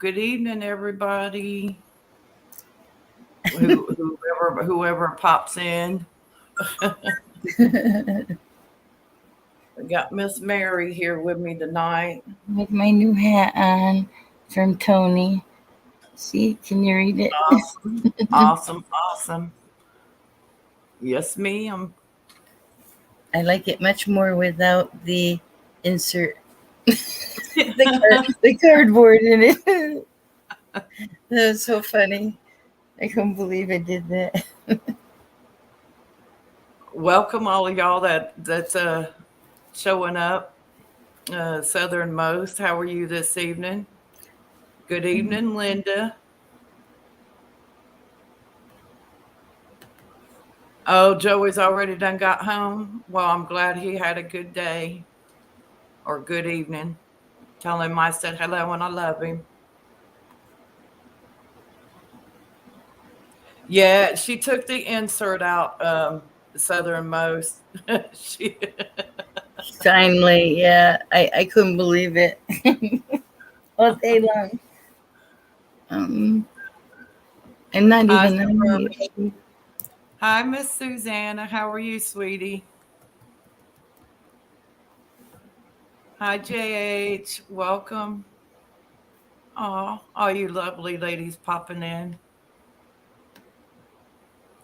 Good evening, everybody. Whoever pops in. We got Miss Mary here with me tonight. With my new hat on from Tony. See, can you read it? Awesome, awesome, awesome. Yes, ma'am. I like it much more without the insert, the cardboard in it. That was so funny. I couldn't believe I did that. Welcome all of y'all that's showing up. Southernmost. How are you this evening? Good evening, Linda. Oh, Joey's already done got home. Well, I'm glad he had a good day or good evening. Tell him I said hello and I love him. Yeah, she took the insert out, southernmost. she, Finally, yeah, I couldn't believe it all day long. Um, I'm not Hi, even on Suburban. YouTube. Hi, Miss Susanna. How are you, sweetie? Hi, JH. Welcome. Oh, all you lovely ladies popping in.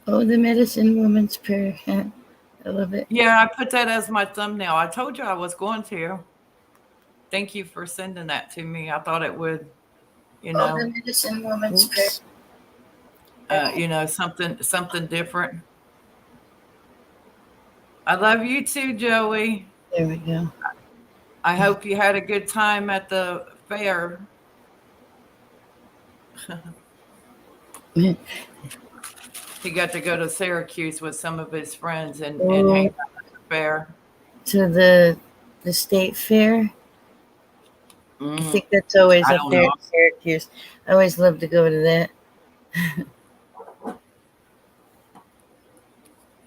Oh, the medicine woman's prayer. I love it. Yeah, I put that as my thumbnail. I told you I was going to. Thank you for sending that to me. I thought it would, you Oh, the know, medicine woman's prayer. oops, something different. I love you too, Joey. There we go. I hope you had a good time at the fair. He got to go to Syracuse with some of his friends and hang Oh, out at the fair. to the state fair. I Mm, think that's always I up don't there know. in Syracuse. I always love to go to that.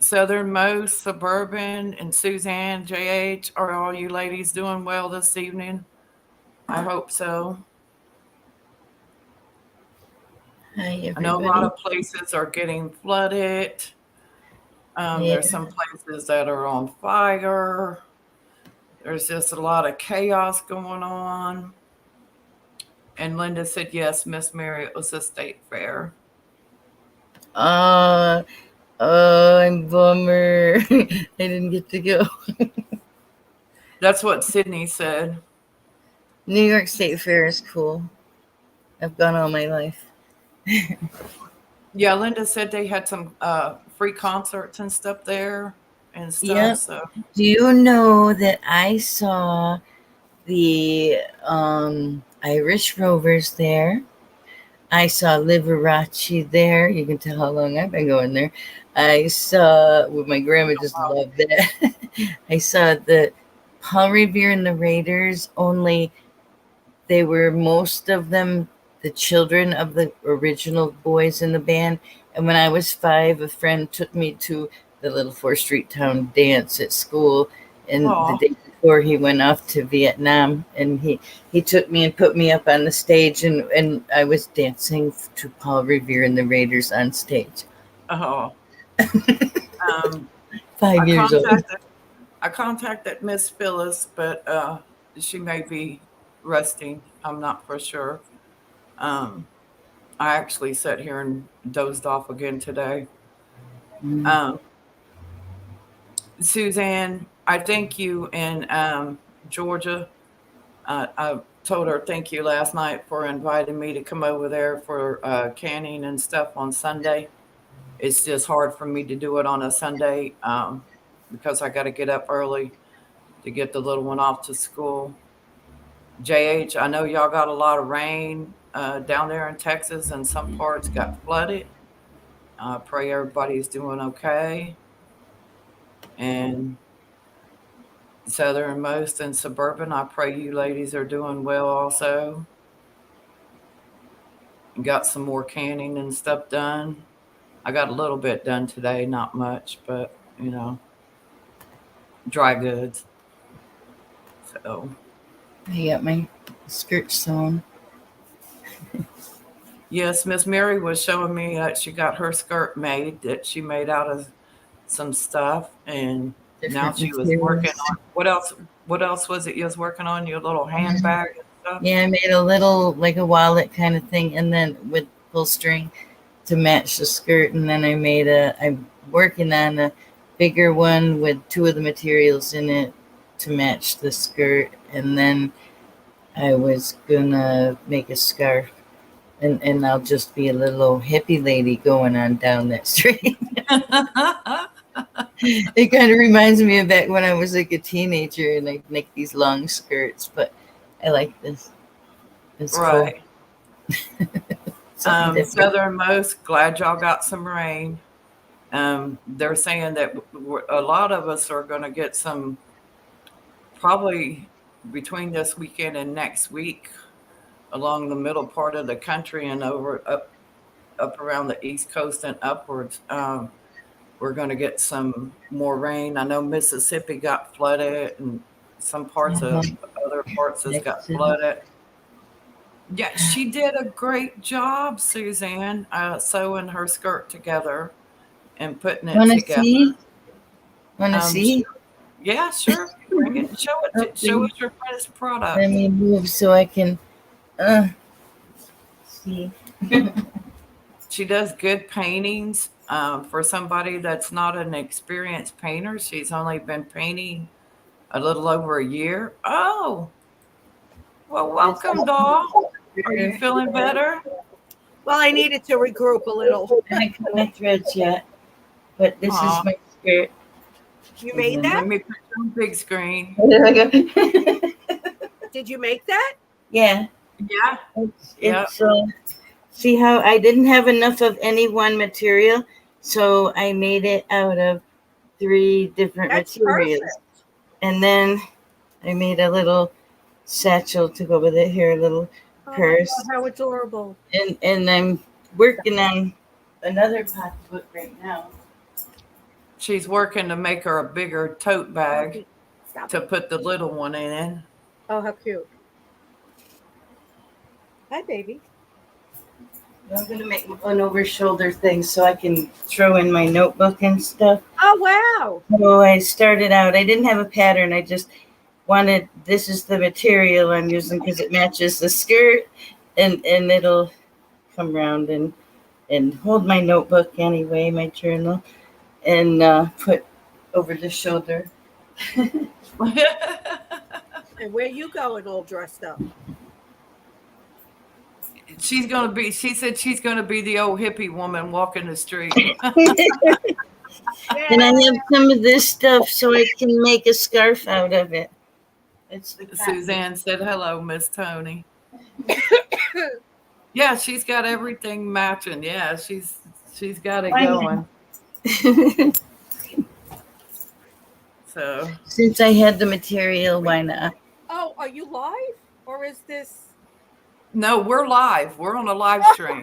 Southernmost, Suburban, and Suzanne, JH, are all you ladies doing well this evening? I hope so. Hi, I know a lot everybody. of places are getting flooded. Yeah. There's some places that are on fire. There's just a lot of chaos going on. And Linda said, yes, Miss Mary, it was a state fair. Uh, oh, I'm bummer. I didn't get to go. That's what Sydney said. New York State Fair is cool. I've gone all my life. Yeah, Linda said they had some free concerts and stuff there and stuff. Yep. So, Do you know that I saw the Irish Rovers there? I saw Liberace there. You can tell how long I've been going there. I saw, well, my grandma just loved that. I saw the Paul Revere and the Raiders, only they were most of them the children of the original boys in the band. And when I was 5, a friend took me to the little 4th Street Town dance at school. And the oh, day before he went off to Vietnam, and he took me and put me up on the stage, and I was dancing to Paul Revere and the Raiders on stage. oh. Um, I 5 years old. contacted I contacted Miss Phyllis, but she may be resting. I'm not for sure. Um, I actually sat here and dozed off again today. Mm. Um, Suzanne, I thank you in Georgia. I told her thank you last night for inviting me to come over there for canning and stuff on Sunday. It's just hard for me to do it on a Sunday because I got to get up early to get the little one off to school. JH, I know y'all got a lot of rain down there in Texas, and some parts got flooded. Pray everybody's doing okay. And southernmost and suburban, I pray you ladies are doing well also. Got some more canning and stuff done. I got a little bit done today, not much, but dry goods. So I got my skirt sewn. Yes, Miss Mary was showing me that she got her skirt made that she made out of some stuff, and now Different she was working materials. on what else? What else was it you was working on? Your little handbag and stuff. Yeah, I made a little like a wallet kind of thing, and then with pull string to match the skirt. And then I'm working on a bigger one with two of the materials in it to match the skirt. And then I was gonna make a scarf, and I'll just be a little old hippie lady going on down that street. It kind of reminds me of back when I was like a teenager and I'd make these long skirts, but I like this. It's cool. Right. Something different. Southernmost, glad y'all got some rain. They're saying that a lot of us are going to get some probably between this weekend and next week along the middle part of the country and over up around the East Coast and upwards. We're going to get some more rain. I know Mississippi got flooded and some parts Uh-huh. of other parts has got Excellent. flooded. Yeah, she did a great job, Suzanne, sewing her skirt together and putting it Wanna together. see? Wanna see? Sure. Yeah, sure. Bring it. Show it. Show Okay. us your finished Let product. me move so I can uh see. She does good paintings. For somebody that's not an experienced painter, she's only been painting a little over a year. Oh, well, This welcome, doll. Are you is feeling better? Well, I needed to regroup a little. I haven't cut my threads yet, but this is Aw, my skirt. You And made then- let that? me put you on big screen. There I go. Did you make that? Yeah, Yeah, it's yeah. see how I didn't have enough of any one material, so I made it out of 3 different That's materials. perfect. And then I made a little satchel to go with it here, a little Oh, purse. how adorable. And I'm working on another pocketbook right now. She's working to make her a bigger tote bag Stop to it. put the little one in. Oh, how cute. Hi, baby. I'm gonna make an over shoulder thing so I can throw in my notebook and stuff. Oh, wow. So I started out, I didn't have a pattern. I just wanted, this is the material I'm using because it matches the skirt, and it'll come around and hold my notebook anyway, my journal, and put over the shoulder. And where you going all dressed up? She's gonna be. She said she's gonna be the old hippie woman walking the street. And I have some of this stuff so I can make a scarf out of it. It's the cotton. Suzanne said, "Hello, Miss Tony." Yeah, she's got everything matching. Yeah, she's got it I know. going. So Since I had the material, why not? Oh, are you live? Or is this? no, we're live. We're on a live stream.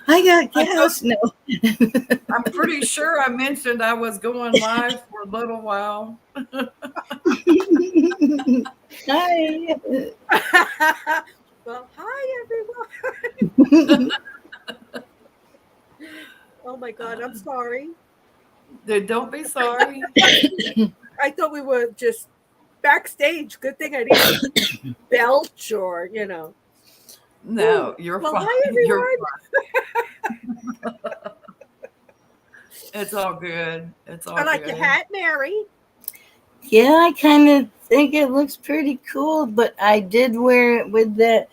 I got gas. No. I'm pretty sure I mentioned I was going live for a little while. Hi. Well, hi, everyone. Oh, my God. I'm sorry. Don't be sorry. I thought we were just backstage. Good thing I didn't belch or, No, you're Well, fine. hi, You're everyone. fine. It's all good. It's all I like good. your hat, Mary. Yeah, I kind of think it looks pretty cool, but I did wear it with that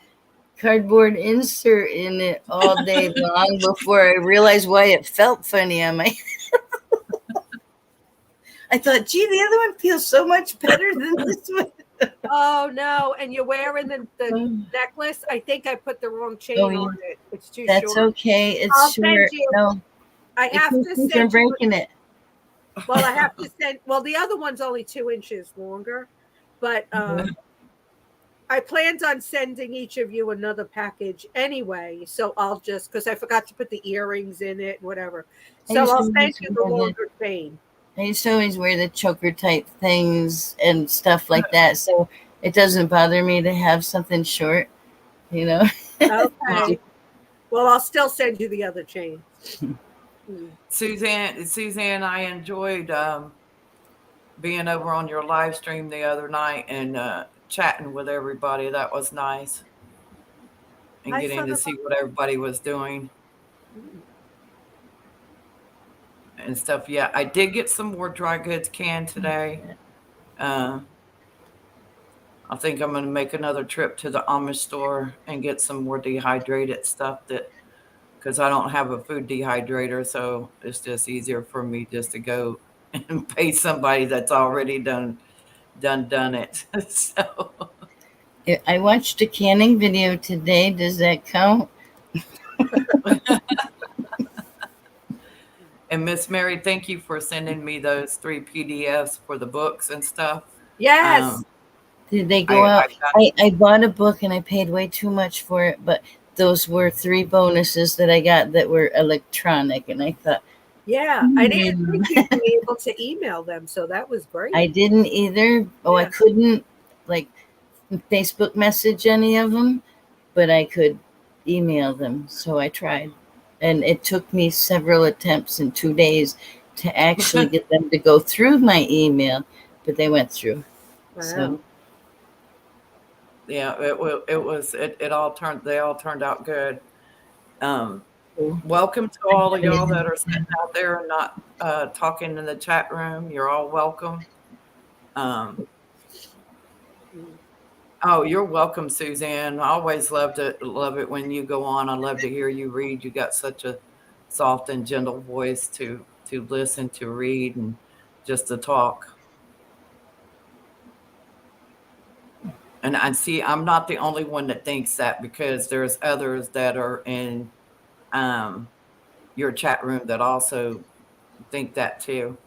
cardboard insert in it all day long before I realized why it felt funny on my. I thought, gee, the other one feels so much better than this one. Oh, no. And you're wearing the necklace. I think I put the wrong chain Oh, yeah. on it. It's too That's short. okay. It's I'll send short. you- No, I it have to keeps me from send you. breaking it. Well, I have to send. Well, the other one's only 2 inches longer, but I planned on sending each of you another package anyway. So I'll just because I forgot to put the earrings in it, whatever. I So used I'll to send use you the one of longer chain. I used to always wear the choker type things and stuff like that, so it doesn't bother me to have something short, you know. Okay. Well, I'll still send you the other chain. Suzanne, I enjoyed being over on your live stream the other night and chatting with everybody. That was nice. And I getting saw to the. see what everybody was doing and stuff. Yeah, I did get some more dry goods canned today. I think I'm going to make another trip to the Amish store and get some more dehydrated stuff because I don't have a food dehydrator, so it's just easier for me just to go and pay somebody that's already done it. So, I watched a canning video today. Does that count? and Miss Mary, thank you for sending me those 3 PDFs for the books and stuff. Yes. Did they go I out? got I bought a book and I paid way too much for it, but those were 3 bonuses that I got that were electronic, and I thought, Yeah. I didn't think you'd be able to email them, so that was great. I didn't either. Oh, I Yeah. couldn't like Facebook message any of them, but I could email them. So I tried. And it took me several attempts in 2 days to actually get them to go through my email, but they went through. Wow. So yeah, they all turned out good. cool. Welcome to all of y'all that are sitting out there and not talking in the chat room. You're all welcome. Oh, you're welcome, Suzanne. I always love it when you go on. I love to hear you read. You got such a soft and gentle voice to listen, to read, and just to talk. And I see I'm not the only one that thinks that, because there's others that are in your chat room that also think that too.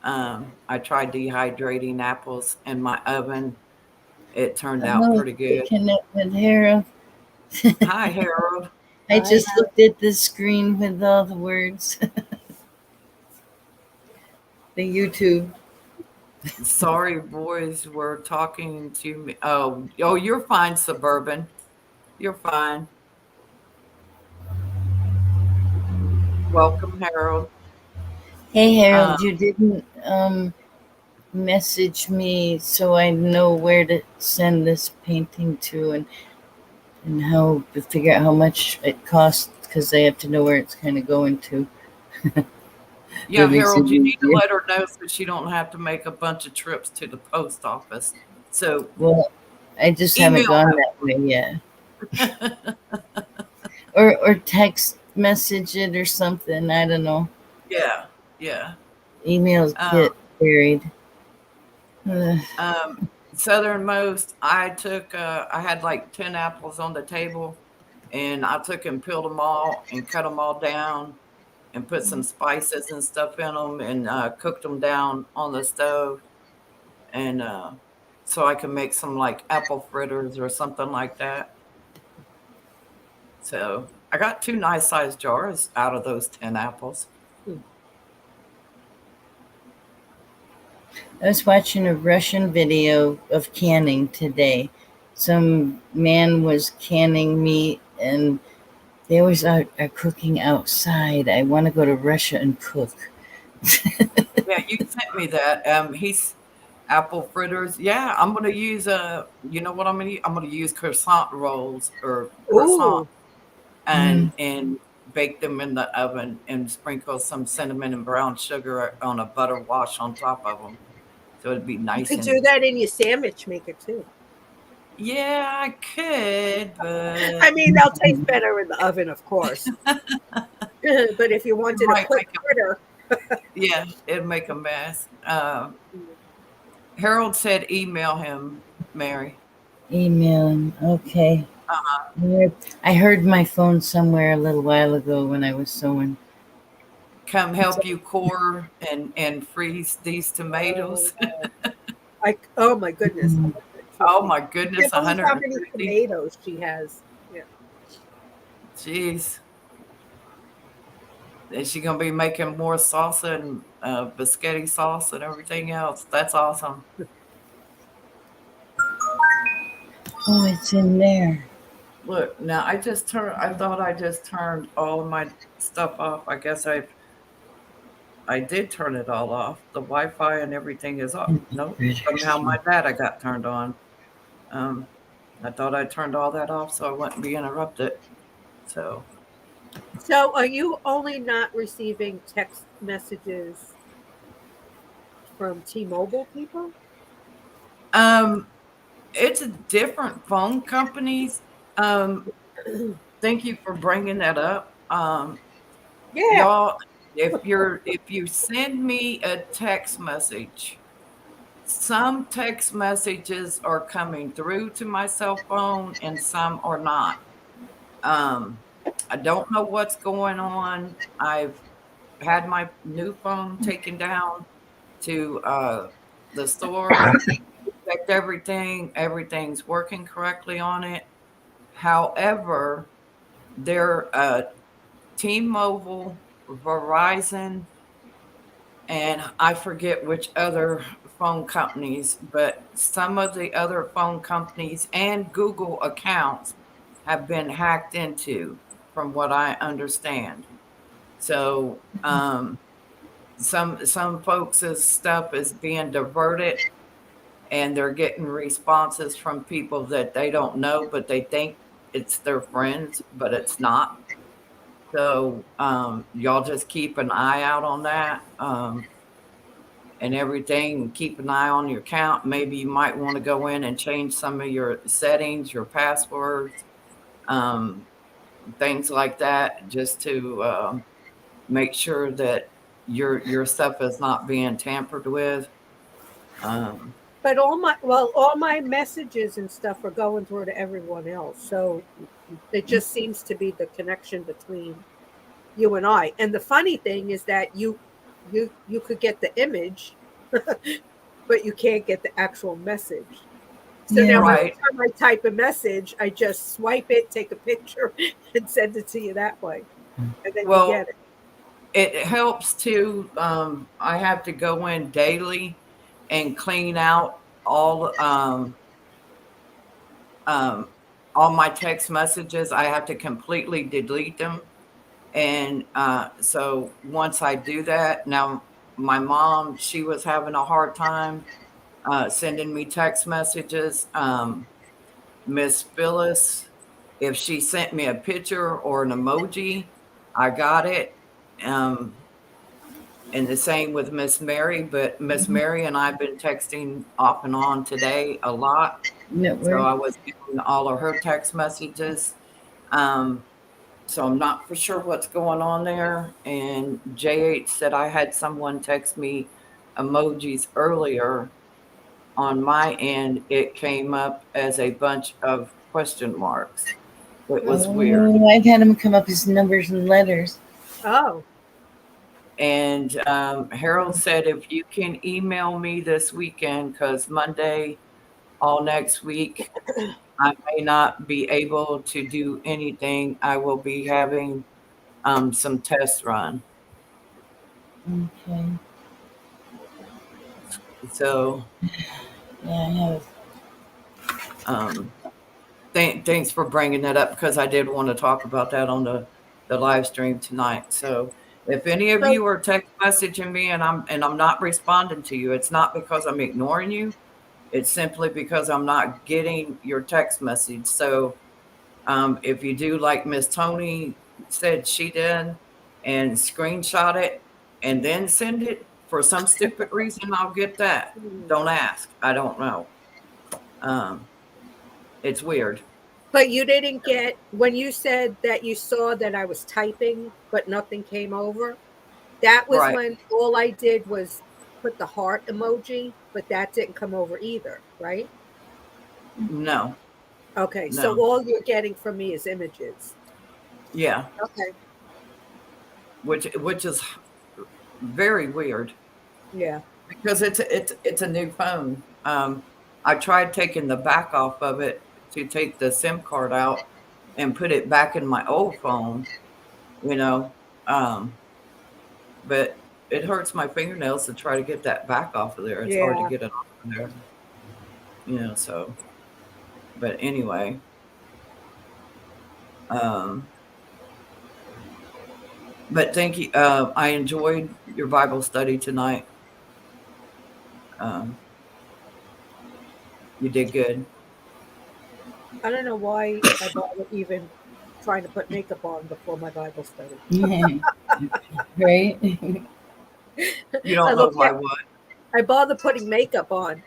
I tried dehydrating apples in my oven. It turned out pretty good. Connect with Harold. Hi, Harold. I just looked at the screen with all the words. The YouTube. Sorry, boys, were talking to me. Oh, you're fine, Suburban. You're fine. Welcome, Harold. Hey Harold, you didn't message me so I know where to send this painting to and how to figure out how much it costs, because I have to know where it's kind of going to. Yeah, Harold, you need to let her know so she don't have to make a bunch of trips to the post office. So, well, I just haven't gone that way yet. or text message it or something. I don't know. Yeah. Emails get buried. Southernmost, I had like 10 apples on the table, and I took and peeled them all and cut them all down and put some spices and stuff in them and cooked them down on the stove. And so I can make some like apple fritters or something like that. So I got 2 nice sized jars out of those 10 apples. I was watching a Russian video of canning today. Some man was canning meat, and they always are cooking outside. I want to go to Russia and cook. Yeah, you sent me that. He's apple fritters. Yeah, I'm gonna use you know what I'm gonna use? I'm gonna use croissant rolls or croissant and bake them in the oven and sprinkle some cinnamon and brown sugar on a butter wash on top of them. So it'd be nice. You could do that in your sandwich maker too. Yeah, I could, but I mean, they'll taste better in the oven, of course. But if you wanted a quick fritter, yeah, it'd make a mess. Harold said email him, Mary. Email him. Okay. I heard my phone somewhere a little while ago when I was sewing. Come help you core and freeze these tomatoes. Oh my goodness. Oh my goodness, how many tomatoes she has. Yeah. Jeez. Is she gonna be making more salsa and biscotti sauce and everything else? That's awesome. Oh, it's in there. Look, now I thought I just turned all of my stuff off. I guess I did turn it all off. The Wi-Fi and everything is off. Nope. Somehow my data got turned on. Um, I thought I turned all that off so I wouldn't be interrupted. So, So are you only not receiving text messages from T-Mobile people? it's different phone companies. Thank you for bringing that up. Yeah. Y'all, if you send me a text message, some text messages are coming through to my cell phone and some are not. Um, I don't know what's going on. I've had my new phone taken down to the store, checked everything. Everything's working correctly on it. However, there T-Mobile, Verizon, and I forget which other phone companies, but some of the other phone companies and Google accounts have been hacked into, from what I understand. So some folks' stuff is being diverted, and they're getting responses from people that they don't know, but they think it's their friends, but it's not. So y'all just keep an eye out on that. And everything, and keep an eye on your account. Maybe you might want to go in and change some of your settings, your passwords, um, things like that, just to make sure that your stuff is not being tampered with. Um, But all my messages and stuff are going through to everyone else. So it just seems to be the connection between you and I. And the funny thing is that you could get the image, but you can't get the actual message. So Yeah. now every right. time I type a message, I just swipe it, take a picture, and send it to you that way. And then you Well, get it. it helps to. I have to go in daily and clean out um, all my text messages. I have to completely delete them. And so once I do that, now my mom, she was having a hard time sending me text messages. Miss Phyllis, if she sent me a picture or an emoji, I got it. Um, and the same with Miss Mary, but Miss Mary and I've been texting off and on today a lot. So Network. I was getting all of her text messages. Um, so I'm not for sure what's going on there. And JH said I had someone text me emojis earlier. On my end, it came up as a bunch of question marks. It was weird. Oh, I've had them come up as numbers and letters. Oh, And Harold said if you can email me this weekend, because Monday, all next week, I may not be able to do anything. I will be having some tests run. Okay. So Yeah, I have. um, thanks for bringing that up, because I did want to talk about that on the live stream tonight. So if any of so you are text messaging me and I'm not responding to you, it's not because I'm ignoring you. It's simply because I'm not getting your text message. So if you do like Miss Tony said she did, and screenshot it and then send it, for some stupid reason, I'll get that. Don't ask. I don't know. Um, it's weird. but you didn't get when you said that you saw that I was typing, but nothing came over. That was Right. when all I did was put the heart emoji, but that didn't come over either, right? No, Okay, so no. all you're getting from me is images. Yeah. Okay. Which is very weird, Yeah. because it's a new phone. I tried taking the back off of it to take the SIM card out and put it back in my old phone, you know. Um, but it hurts my fingernails to try to get that back off of there. It's hard to Yeah. get it off of there. So, but anyway, um, but thank you. I enjoyed your Bible study tonight. Um, you did good. I don't know why I bother even trying to put makeup on before my Bible study. Right? You I don't know look why at what? I bother putting makeup on.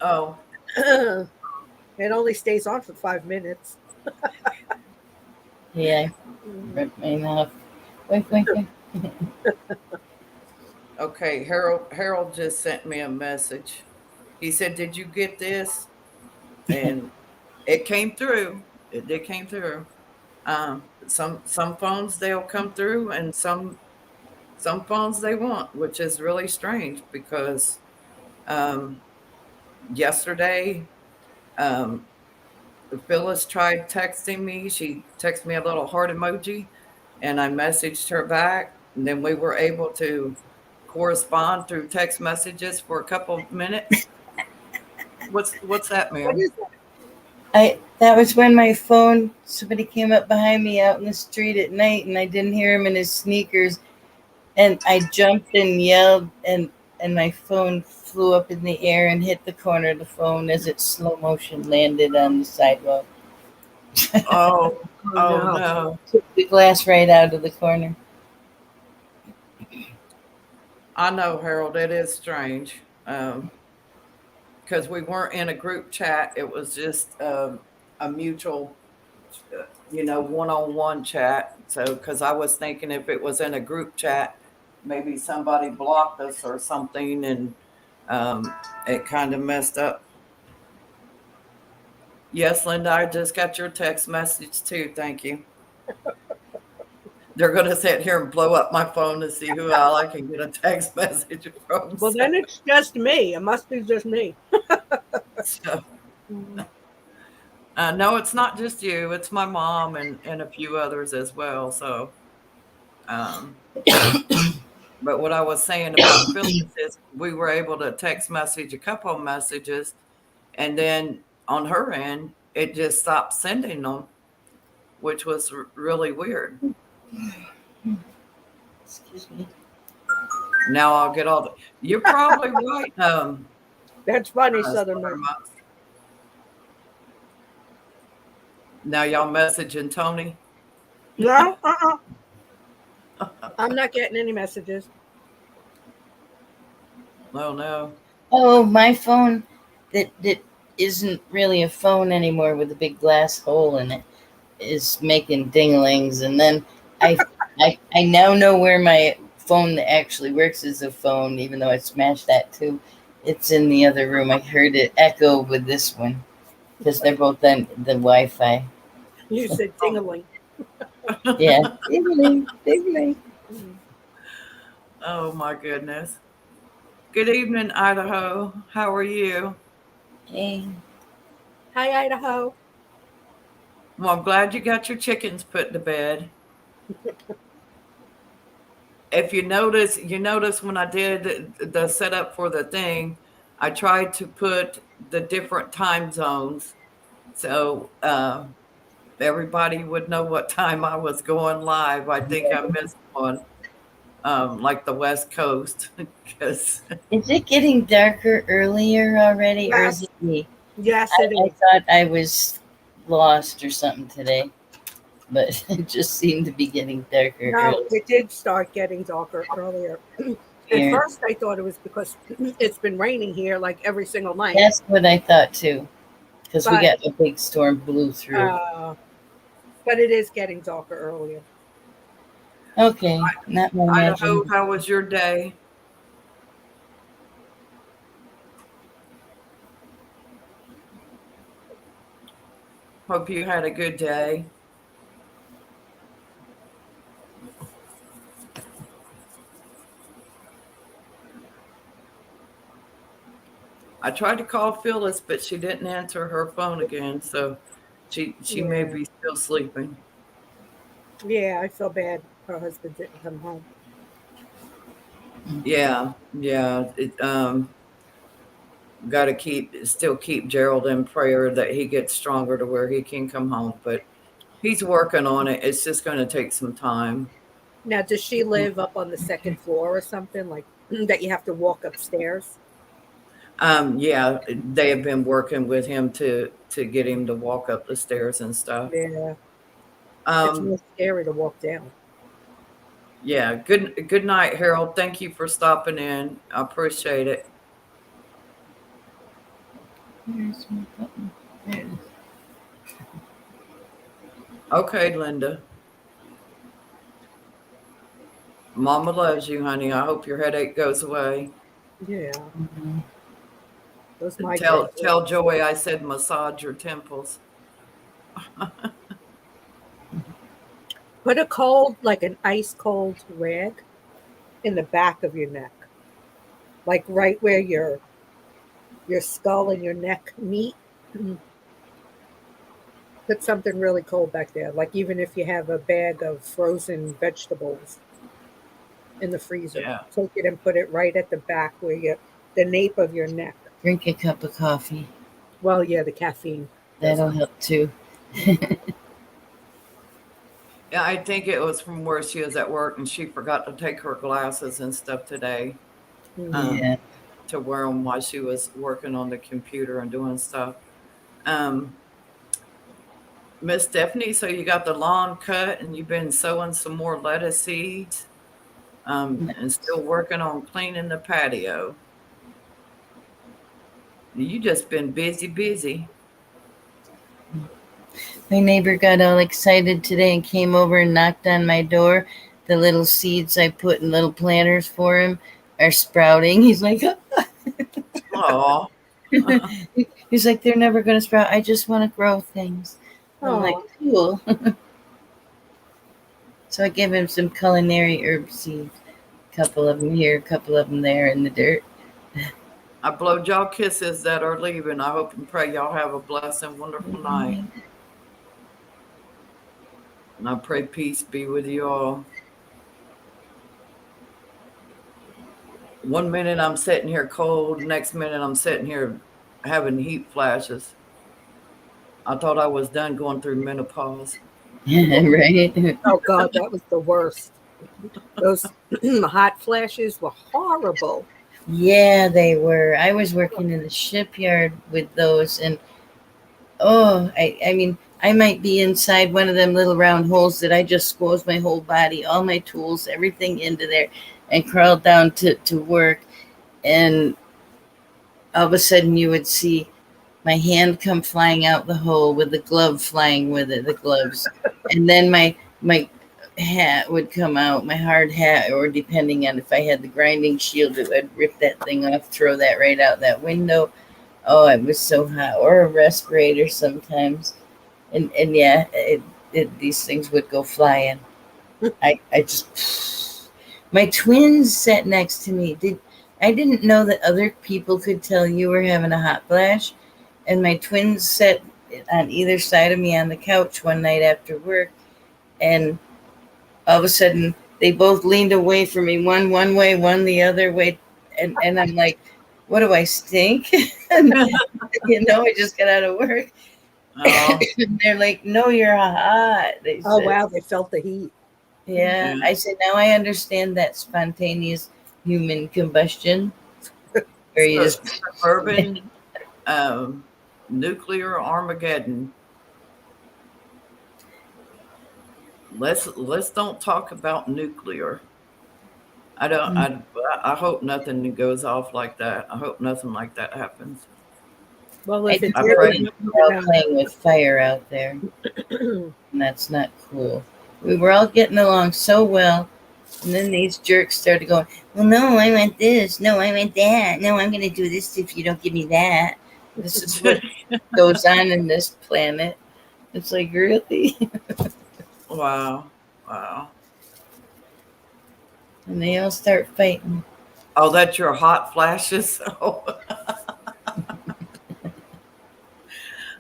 Oh, It only stays on for 5 minutes. Yeah, Mm. rip my mouth. Wait, wait, wait. okay. Harold just sent me a message. He said, "Did you get this?" And it came through. It did came through. Some phones they'll come through, and some phones they won't, which is really strange because um, yesterday um, Phyllis tried texting me. She texted me a little heart emoji, and I messaged her back. And then we were able to correspond through text messages for a couple of minutes. What's that, What ma'am? is that? That was when my phone, somebody came up behind me out in the street at night and I didn't hear him in his sneakers and I jumped and yelled and my phone flew up in the air and hit the corner of the phone as it slow motion landed on the sidewalk. Oh, Oh oh no. no. Took the glass right out of the corner. I know, Harold, it is strange. Because we weren't in a group chat. It was just a mutual, one-on-one chat. So, because I was thinking if it was in a group chat, maybe somebody blocked us or something, and um, it kind of messed up. Yes, Linda, I just got your text message too. Thank you. They're going to sit here and blow up my phone to see who all I can get a text message from. Well, then it's just me. It must be just me. So, Mm. no, it's not just you. It's my mom and a few others as well. So, um, but what I was saying about Phyllis is we were able to text message a couple of messages, and then on her end, it just stopped sending them, which was really weird. Excuse me. Now I'll get all the. You're probably right, That's funny, Southern Southern Mike. Mouse. Now y'all messaging Tony. No, I'm not getting any messages. Oh no. Oh, my phone that isn't really a phone anymore with a big glass hole in it is making dinglings, and then I now know where my phone that actually works as a phone, even though I smashed that too. It's in the other room. I heard it echo with this one because they're both on the Wi-Fi. You said tingling. Yeah, dingling, dingling. Mm. Oh my goodness. Good evening, Idaho. How are you? Hey, Hi, Idaho. Well, I'm glad you got your chickens put to bed. If you notice when I did the setup for the thing, I tried to put the different time zones so everybody would know what time I was going live. I think I missed one, like the West Coast, because is it getting darker earlier already, or is Yes, it me? yes, it I is. thought I was lost or something today, but it just seemed to be getting darker No, early. it did start getting darker earlier. At Here. first, I thought it was because it's been raining here like every single night. That's what I thought too, because we But got a big storm blew through. uh, but it is getting darker earlier. Okay, not my Idaho, imagination. how was your day? Hope you had a good day. I tried to call Phyllis, but she didn't answer her phone again, so she may Yeah, be still sleeping. yeah. I feel bad. Her husband didn't come home. Yeah, yeah. Got to still keep Gerald in prayer that he gets stronger to where he can come home. But he's working on it. It's just going to take some time. Now, does she live up on the second floor or something like that? You have to walk upstairs. Yeah, they have been working with him to get him to walk up the stairs and stuff. Yeah, it's Um, more scary to walk down. yeah. Good night, Harold. Thank you for stopping in. I appreciate it. Where's my button? There it is. Okay, Linda. Mama loves you, honey. I hope your headache goes away. Yeah, Mhm. those migraines. Tell Joey I said massage your temples. Put a cold, like an ice cold rag in the back of your neck, like right where your skull and your neck meet. Put something really cold back there, like even if you have a bag of frozen vegetables in the freezer, Yeah. take it and put it right at the back where the nape of your neck. Drink a cup of coffee. Well, yeah, the caffeine does That'll it. help too. Yeah, I think it was from where she was at work and she forgot to take her glasses and stuff today. Mhm. Um, Yeah. to wear them while she was working on the computer and doing stuff. Um, Miss Stephanie, so you got the lawn cut and you've been sowing some more lettuce seeds, and still working on cleaning the patio. You just been busy, busy. My neighbor got all excited today and came over and knocked on my door. The little seeds I put in little planters for him are sprouting. He's like, Oh, he's like, they're never going to sprout. I just want to grow things. I'm like, Oh, cool. So I gave him some culinary herb seeds. A couple of them here, a couple of them there in the dirt. I blowed y'all kisses that are leaving. I hope and pray y'all have a blessed and wonderful night. And I pray peace be with you all. One minute I'm sitting here cold, next minute I'm sitting here having heat flashes. I thought I was done going through menopause. Right? oh God, that was the worst. Those hot flashes were horrible. Yeah, they were. I was working in the shipyard with those, and oh, I mean, I might be inside one of them little round holes that I just squeezed my whole body, all my tools, everything into there, and crawled down to work. And all of a sudden, you would see my hand come flying out the hole with the glove flying with it, the gloves, and then my hat would come out, my hard hat, or depending on if I had the grinding shield, it would rip that thing off, throw that right out that window. Oh, it was so hot, or a respirator sometimes, and yeah, these things would go flying. I just my twins sat next to me. I didn't know that other people could tell you were having a hot flash, and my twins sat on either side of me on the couch one night after work, and all of a sudden they both leaned away from me, one way, one the other way, and I'm like, what do I stink? And, I just got out of work. Oh, And they're like, no, you're hot. They Oh said, wow, they felt the heat. yeah. yeah. I said, now I understand that spontaneous human combustion where you just Suburban nuclear Armageddon. Let's don't talk about nuclear. I hope nothing goes off like that. I hope nothing like that happens. Well, I if do it's I know pray. really, we're all playing with fire out there, and that's not cool. We were all getting along so well, and then these jerks started going, well, no, I want this. No, I want that. No, I'm going to do this if you don't give me that. This is what goes on in this planet. It's like, really? Wow. Wow. And they all start fighting. Oh, that's your hot flashes. Oh,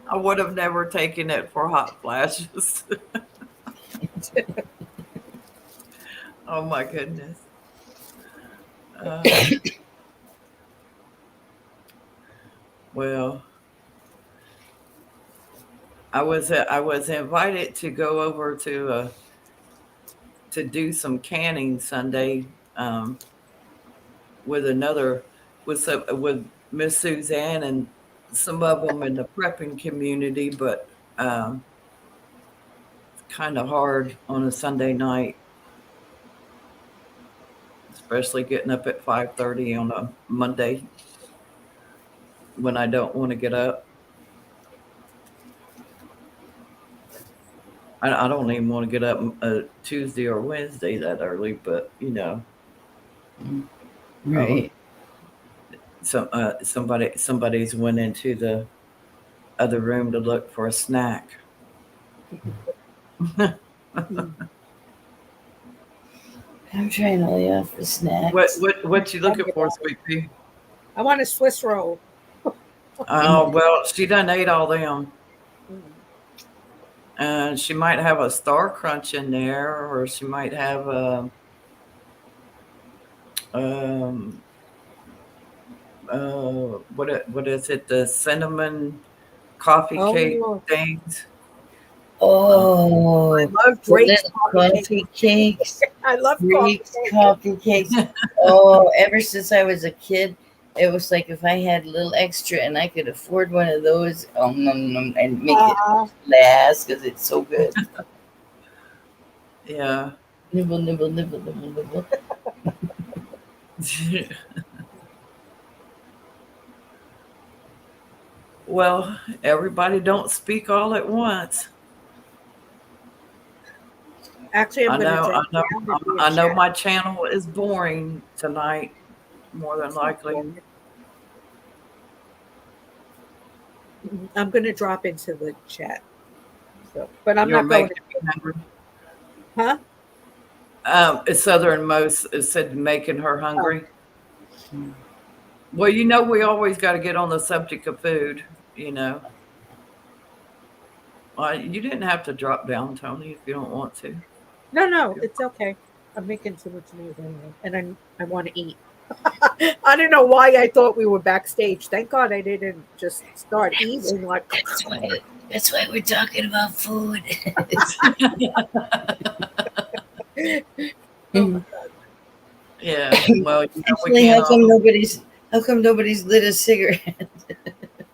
I would have never taken it for hot flashes. Oh my goodness. Uh, well, I was invited to go over to do some canning Sunday, with another with Miss Suzanne and some of them in the prepping community, but kind of hard on a Sunday night, especially getting up at 5:30 on a Monday when I don't want to get up. I don't even want to get up Tuesday or Wednesday that early, but oh, Right. somebody's went into the other room to look for a snack. I'm trying to lay off the What snacks. what you looking for, sweet pea? I want a Swiss roll. Oh well, she done ate all them. Mm. She might have a Star Crunch in there, or she might have a um what is it? The cinnamon coffee cake Oh, things. I Oh, love the Drake's little coffee cake. coffee cakes. I love coffee Greeks cake. coffee cakes. Oh, ever since I was a kid, it was like if I had a little extra and I could afford one of those, and make it last because it's so good. Yeah. Nibble, nibble, nibble, nibble, nibble. Well, everybody don't speak all at once. Actually, I'm I going to know, I drop know, down and do a I know chat. my channel is boring tonight, more than It's not likely. boring. I'm going to drop into the chat. So, but I'm You're not going making to. me hungry. Huh? It's Southernmost it said making her Oh, hungry. Well, we always got to get on the subject of food. You didn't have to drop down, Tony, if you don't want to. no, it's okay. I'm making too much noise anyway, and I want to eat. I don't know why I thought we were backstage. Thank God I didn't just start eating like. That's why we're talking about food. Oh my Yeah. Well, we Actually, can't how come all. nobody's lit a cigarette?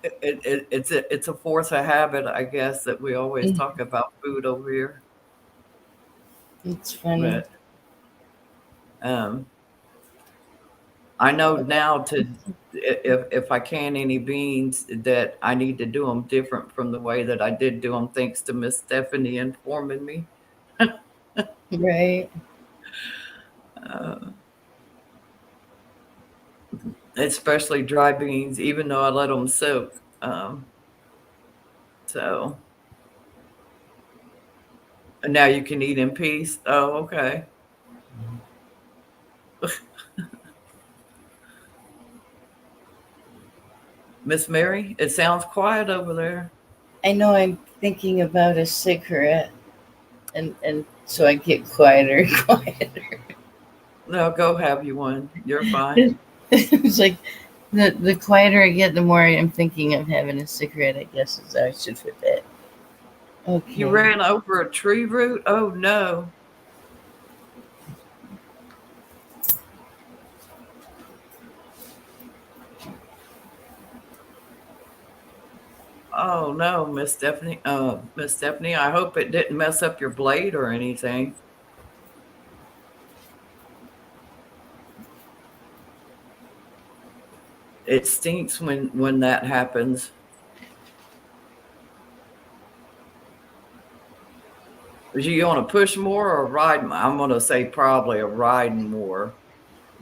It's a force of habit, I guess, that we always talk about food over here. It's funny. But I know now if I can any beans that I need to do them different from the way that I did do them, thanks to Miss Stephanie informing me. Right. Uh, Especially dry beans, even though I let them soak. So and now you can eat in peace. Oh, okay. Miss Mary, it sounds quiet over there. I know I'm thinking about a cigarette, and so I get quieter and quieter. No, go have you one. You're fine. It's like the quieter I get, the more I'm thinking of having a cigarette. I guess is how I should put that. You Okay. ran over a tree root? Oh, no. Oh, no, Miss Stephanie. Miss Stephanie, I hope it didn't mess up your blade or anything. It stinks when that happens. Do you want to push more or ride? I'm going to say probably a ride more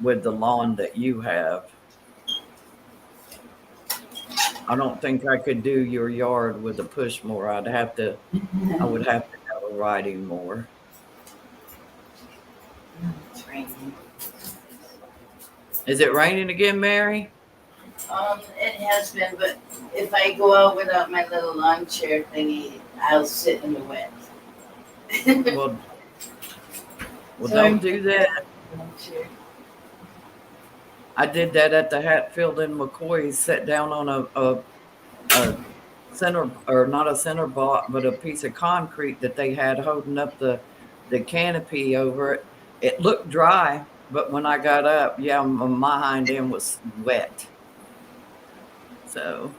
with the lawn that you have. I don't think I could do your yard with a push more. I would have to have a riding more. It's raining. Is it raining again, Mary? It has been, but if I go out without my little lawn chair thingy, I'll sit in the wet. Well, So don't do that. lawn chair. I did that at the Hatfield and McCoy. Sat down on a center, or not a center block, but a piece of concrete that they had holding up the canopy over it. It looked dry, but when I got up, yeah, my hind end was wet. So,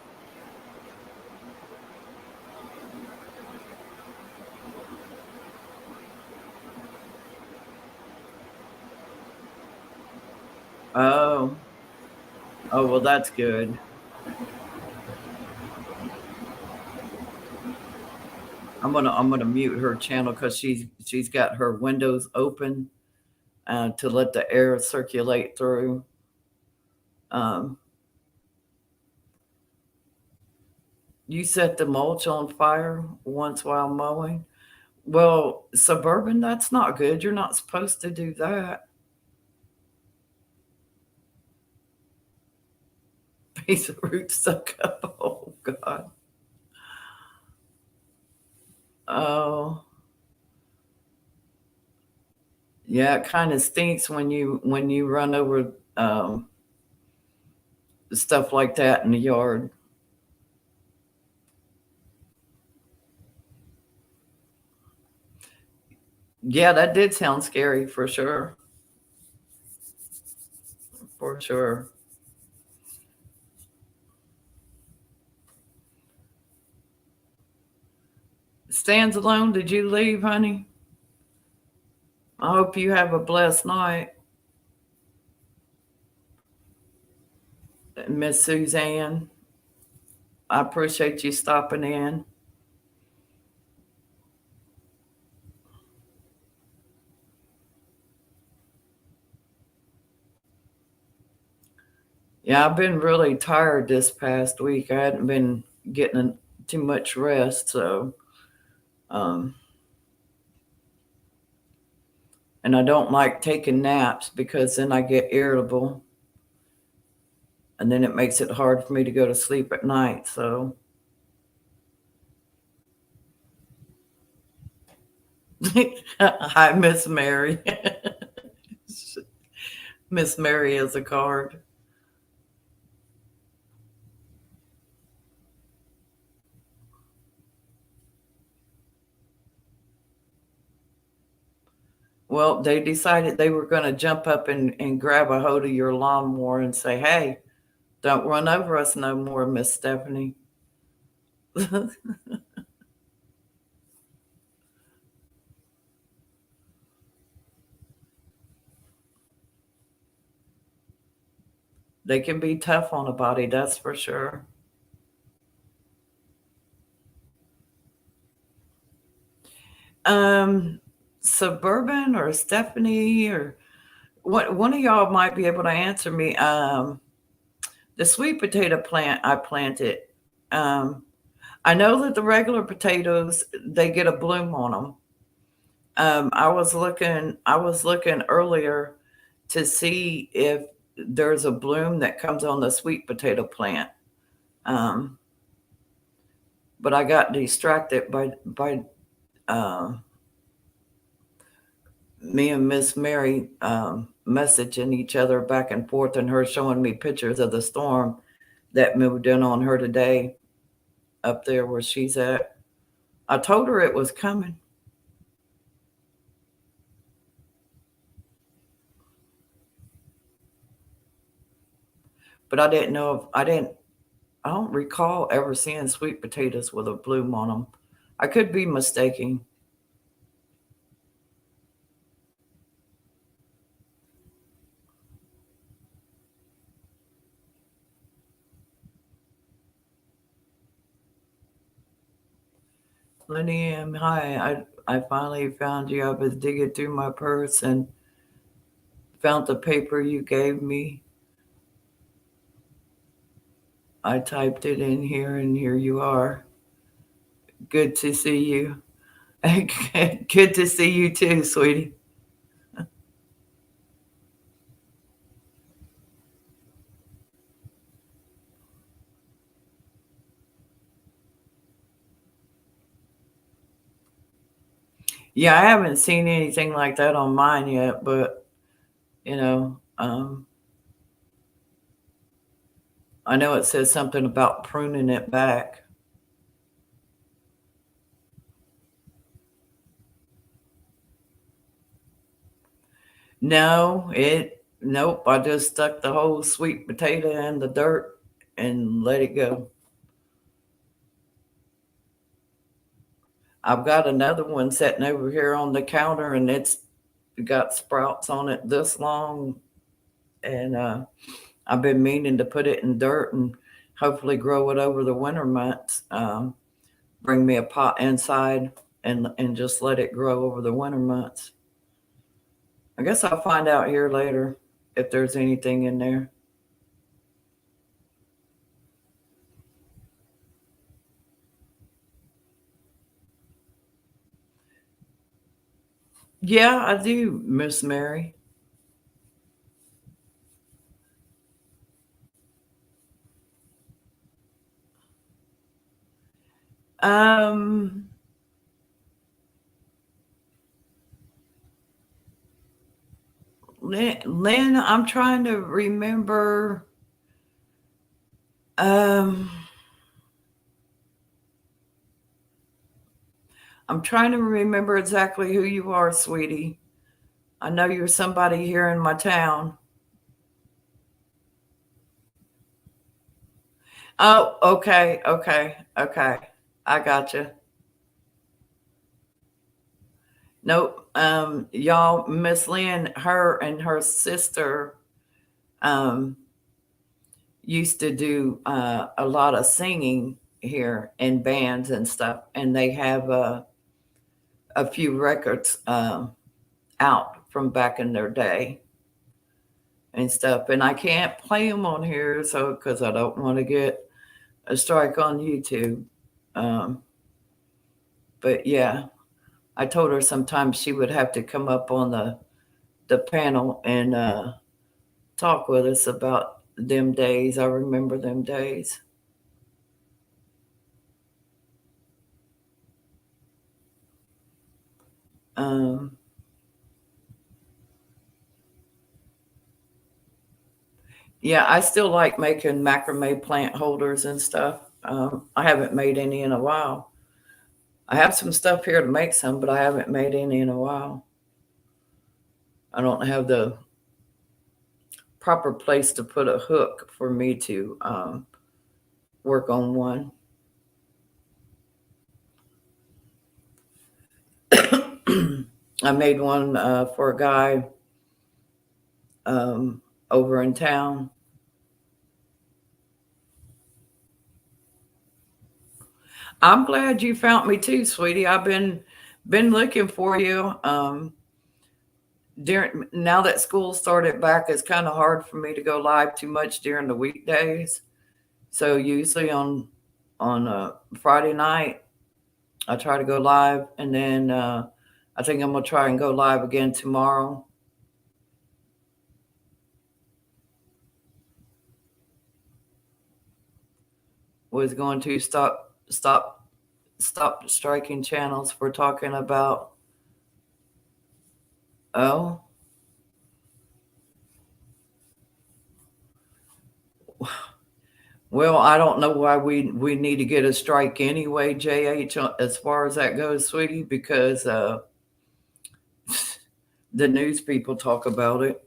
oh, oh, well, that's good. I'm gonna mute her channel because she's got her windows open to let the air circulate through. Um, you set the mulch on fire once while mowing. Well, suburban, that's not good. You're not supposed to do that. Piece of root stuck up. Oh God. Oh, yeah. It kind of stinks when you run over stuff like that in the yard. Yeah, that did sound scary for sure. For sure. Stands alone. Did you leave, honey? I hope you have a blessed night, Miss Suzanne. I appreciate you stopping in. Yeah, I've been really tired this past week. I hadn't been getting too much rest, so um, and I don't like taking naps because then I get irritable, and then it makes it hard for me to go to sleep at night. So, hi, Miss Mary. Miss Mary is a card. Well, they decided they were going to jump up and grab a hold of your lawnmower and say, "Hey, don't run over us no more, Miss Stephanie." They can be tough on a body, that's for sure. Um, Suburban or Stephanie or what? One of y'all might be able to answer me. The sweet potato plant I planted. Um, I know that the regular potatoes they get a bloom on them. I was looking earlier to see if there's a bloom that comes on the sweet potato plant. Um, but I got distracted by uh, me and Miss Mary messaging each other back and forth, and her showing me pictures of the storm that moved in on her today up there where she's at. I told her it was coming, but I didn't know if I didn't. I don't recall ever seeing sweet potatoes with a bloom on them. I could be mistaken. Lenny M, hi. I finally found you. I was digging through my purse and found the paper you gave me. I typed it in here, and here you are. Good to see you. Good to see you too, sweetie. Yeah, I haven't seen anything like that on mine yet, but you know, I know it says something about pruning it back. Nope. I just stuck the whole sweet potato in the dirt and let it go. I've got another one sitting over here on the counter, and it's got sprouts on it this long, and I've been meaning to put it in dirt and hopefully grow it over the winter months. Bring me a pot inside and just let it grow over the winter months. I guess I'll find out here later if there's anything in there. Yeah, I do, Miss Mary. Um, Lynn, I'm trying to remember. Um, I'm trying to remember exactly who you are, sweetie. I know you're somebody here in my town. Oh, okay. I got you. Nope. Y'all, Miss Lynn, her and her sister um, used to do a lot of singing here in bands and stuff, and they have a few records out from back in their day and stuff. And I can't play them on here, so because I don't want to get a strike on YouTube. Um, but yeah, I told her sometimes she would have to come up on the panel and talk with us about them days. I remember them days. Um, yeah, I still like making macrame plant holders and stuff. I haven't made any in a while. I have some stuff here to make some, but I haven't made any in a while. I don't have the proper place to put a hook for me to work on one. I made one for a guy over in town. I'm glad you found me too, sweetie. I've been looking for you. During now that school started back, it's kind of hard for me to go live too much during the weekdays. So usually on Friday night, I try to go live, and then I think I'm gonna try and go live again tomorrow. Was going to stop striking channels for talking about. Oh, well, I don't know why we need to get a strike anyway, JH, as far as that goes, sweetie, because the news people talk about it,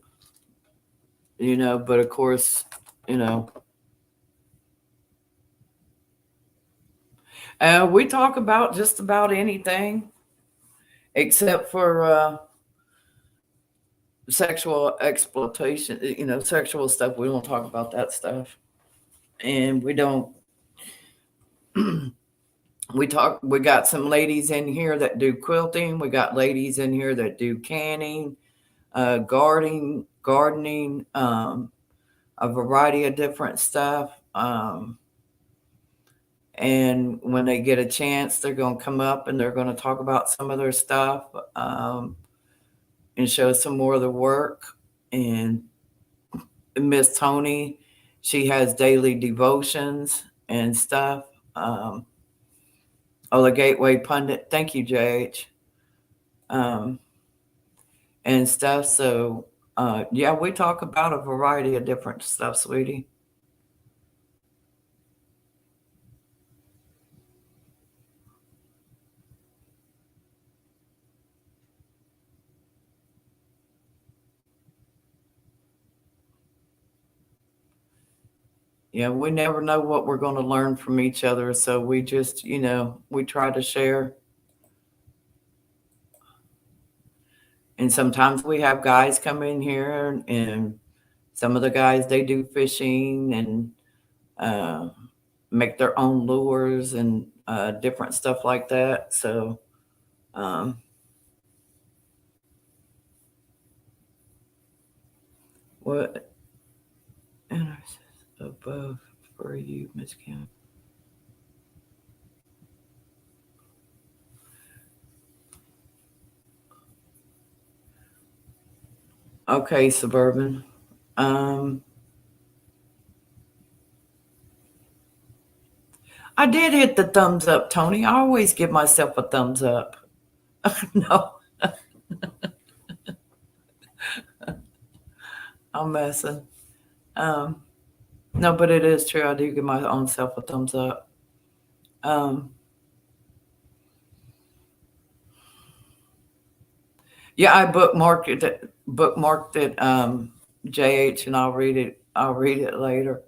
but of course, we talk about just about anything except for sexual exploitation, sexual stuff. We don't talk about that stuff. And we don't, we got some ladies in here that do quilting. We got ladies in here that do canning, gardening, a variety of different stuff. And when they get a chance, they're going to come up and they're going to talk about some of their stuff and show some more of the work. And Miss Tony, she has daily devotions and stuff. The Gateway Pundit. Thank you, JH. And stuff. So, yeah, we talk about a variety of different stuff, sweetie. we never know what we're going to learn from each other. So we just, we try to share. And sometimes we have guys come in here, and some of the guys, they do fishing and make their own lures and different stuff like that. So, what above for you, Miss Kim? Okay, Suburban. I did hit the thumbs up, Tony. I always give myself a thumbs up. No, I'm messing. No, but it is true. I do give my own self a thumbs up. Yeah, I bookmarked it. Bookmarked it. JH, and I'll read it. I'll read it later.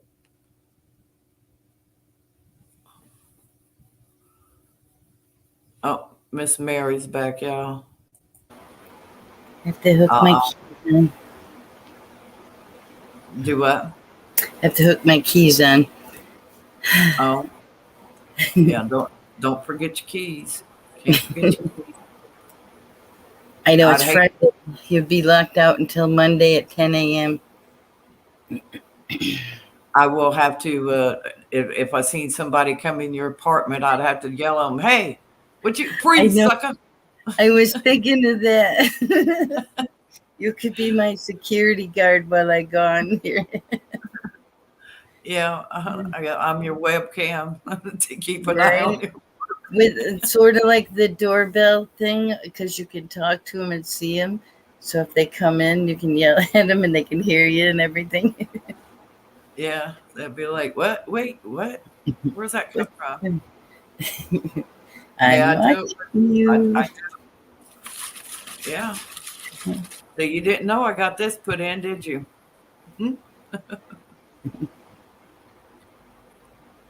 Oh, Miss Mary's back, y'all. I have to hook my keys on. Do what? I have to hook my keys on. Oh, yeah. Don't forget your keys. Can't forget your keys. I know it's Friday. You'll be locked out until Monday at 10 a.m. I will have to, if I seen somebody come in your apartment, I'd have to yell at them, "Hey, what you freeze, sucker?" I was thinking of that. You could be my security guard while I gone here. Yeah, I'm your webcam to keep an eye on you. With sort of like the doorbell thing, because you can talk to them and see them. So if they come in, you can yell at them and they can hear you and everything. Yeah, they'd be like, "What? Wait, what? Where's that come from?" I do. I do. Yeah. So you didn't know I got this put in, did you?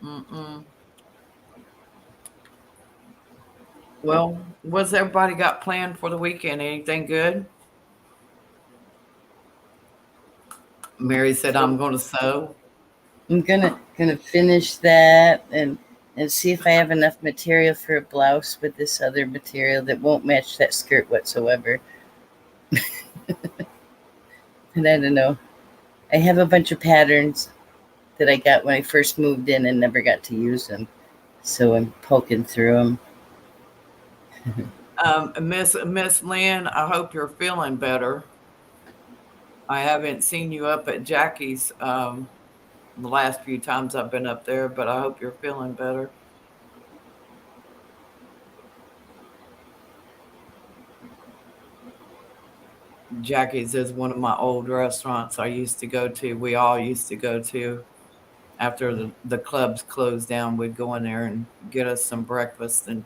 Mm-mm. Well, what's everybody got planned for the weekend? Anything good? Mary said, "I'm going to sew." I'm gonna finish that and see if I have enough material for a blouse with this other material that won't match that skirt whatsoever. And I don't know. I have a bunch of patterns that I got when I first moved in and never got to use them. So I'm poking through them. Miss Lynn, I hope you're feeling better. I haven't seen you up at Jackie's the last few times I've been up there, but I hope you're feeling better. Jackie's is one of my old restaurants I used to go to. We all used to go to. After the clubs closed down, we'd go in there and get us some breakfast and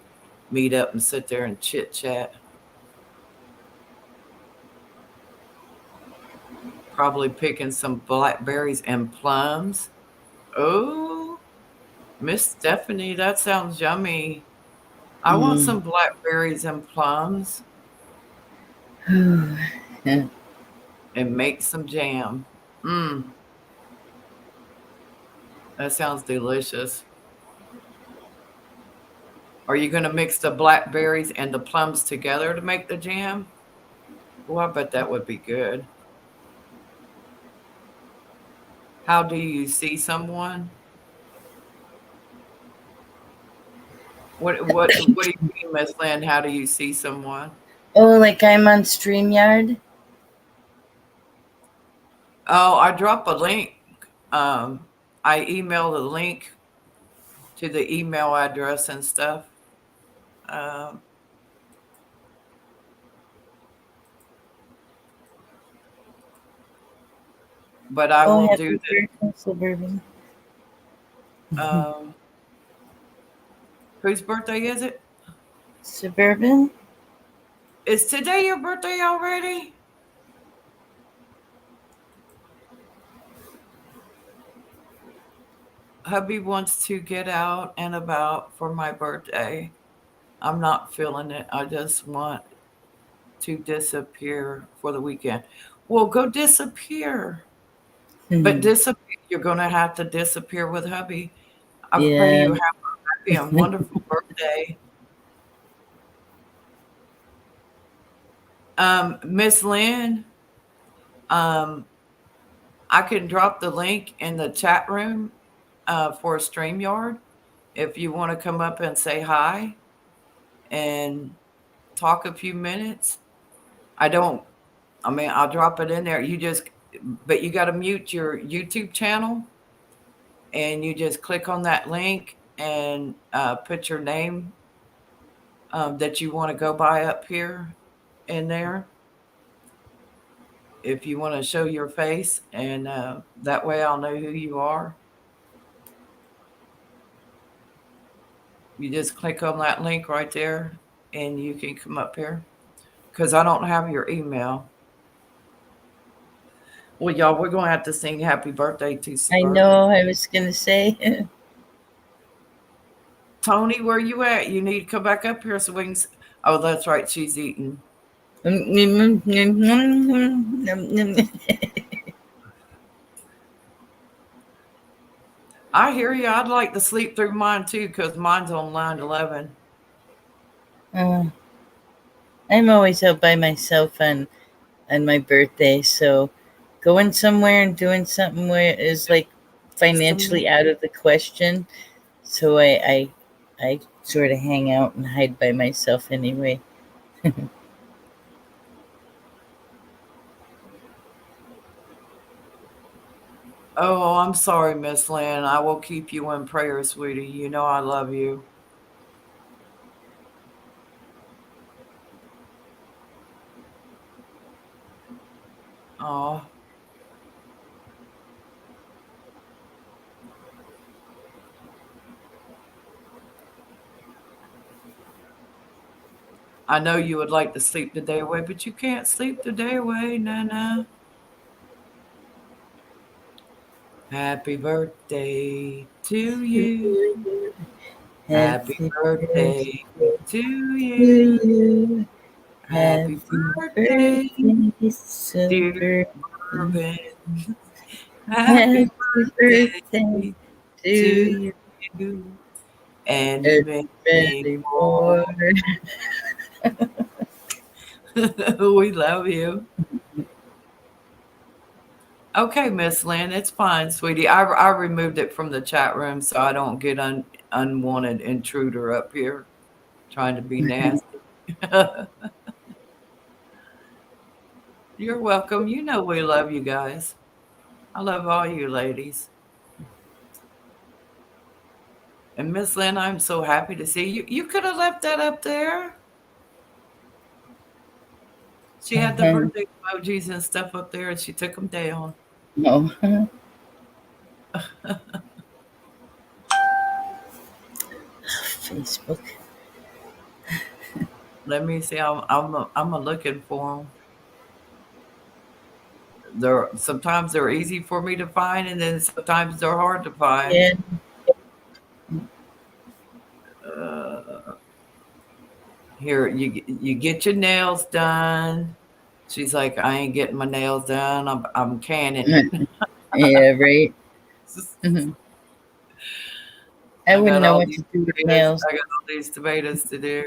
meet up and sit there and chit chat. Probably picking some blackberries and plums. Oh, Miss Stephanie, that sounds yummy. I want some blackberries and plums. And make some jam. That sounds delicious. Are you going to mix the blackberries and the plums together to make the jam? Oh, I bet that would be good. How do you see someone? What do you mean, Miss Lynn? How do you see someone? Oh, like I'm on StreamYard? Oh, I drop a link. I email the link to the email address and stuff. But I will do that. Suburban. Whose birthday is it? Suburban? Is today your birthday already? hubby wants to get out and about for my birthday. I'm not feeling it. I just want to disappear for the weekend. Well, go disappear. But Mhm. disappear, you're going to have to disappear with hubby. I pray Yeah. you have a happy and wonderful birthday. Miss Lynn, um, I can drop the link in the chat room for StreamYard if you want to come up and say hi and talk a few minutes. I don't, I mean, I'll drop it in there. But you got to mute your YouTube channel and you just click on that link and put your name that you want to go by up here in there if you want to show your face, and that way I'll know who you are. You just click on that link right there and you can come up here because I don't have your email. Well, y'all, we're going to have to sing happy birthday to I Suburban. know. I was gonna say. Tony, where you at? You need to come back up here so we can. Oh, that's right. She's eating. I hear you. I'd like to sleep through mine too because mine's on line 11. Uh, I'm always out by myself on my birthday, so going somewhere and doing something where is like financially out of the question. So I sort of hang out and hide by myself anyway. Oh, I'm sorry, Miss Lynn. I will keep you in prayer, sweetie. You know I love you. Oh, I know you would like to sleep the day away, but you can't sleep the day away, Nana. Happy birthday to you. Happy Happy birthday birthday to to you. you. Happy Happy birthday, birthday, dear Super. Urban. Happy Happy birthday birthday to to you. you and And many many more. more. We love you. Okay, Miss Lynn, it's fine, sweetie. I removed it from the chat room so I don't get unwanted intruder up here trying to be nasty. You're welcome. You know we love you guys. I love all you ladies. And Miss Lynn, I'm so happy to see you. You could have left that up there. She had the Uh-huh. birthday emojis and stuff up there, and she took them down. No. Facebook. Let me see. I'm a looking for them. Sometimes they're easy for me to find, and then sometimes they're hard to find. Yeah. Uh, Here, you get your nails done. She's like, I ain't getting my nails done. I'm canning it. Yeah, right. Mhm. I I wouldn't got know all what these to do with tomatoes. nails. I got all these tomatoes to do.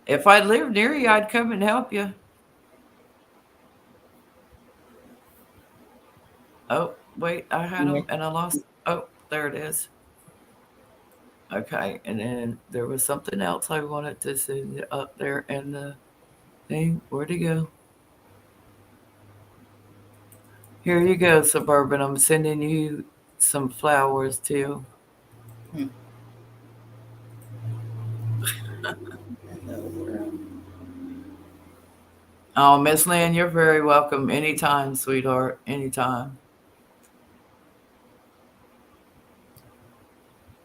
If I lived near you, I'd come and help you. Oh, wait, I had Yeah. them and I lost. Oh, there it is. Okay, and then there was something else I wanted to send up there in the thing. Where'd it go? Here you go, Suburban. I'm sending you some flowers too. Hmm. Oh, Miss Lynn, you're very welcome. Anytime, sweetheart. Anytime.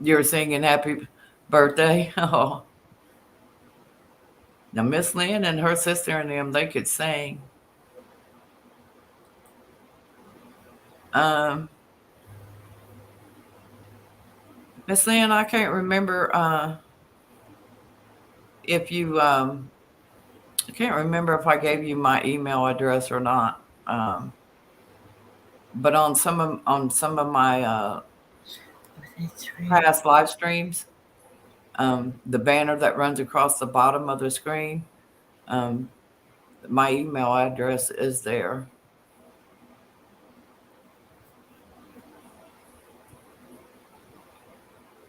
You're singing happy birthday. Oh, now Miss Lynn and her sister and them, they could sing. Um, Miss Lynn, I can't remember if you I can't remember if I gave you my email address or not. But on some of my Oh, that's right. past live streams, the banner that runs across the bottom of the screen, um, my email address is there.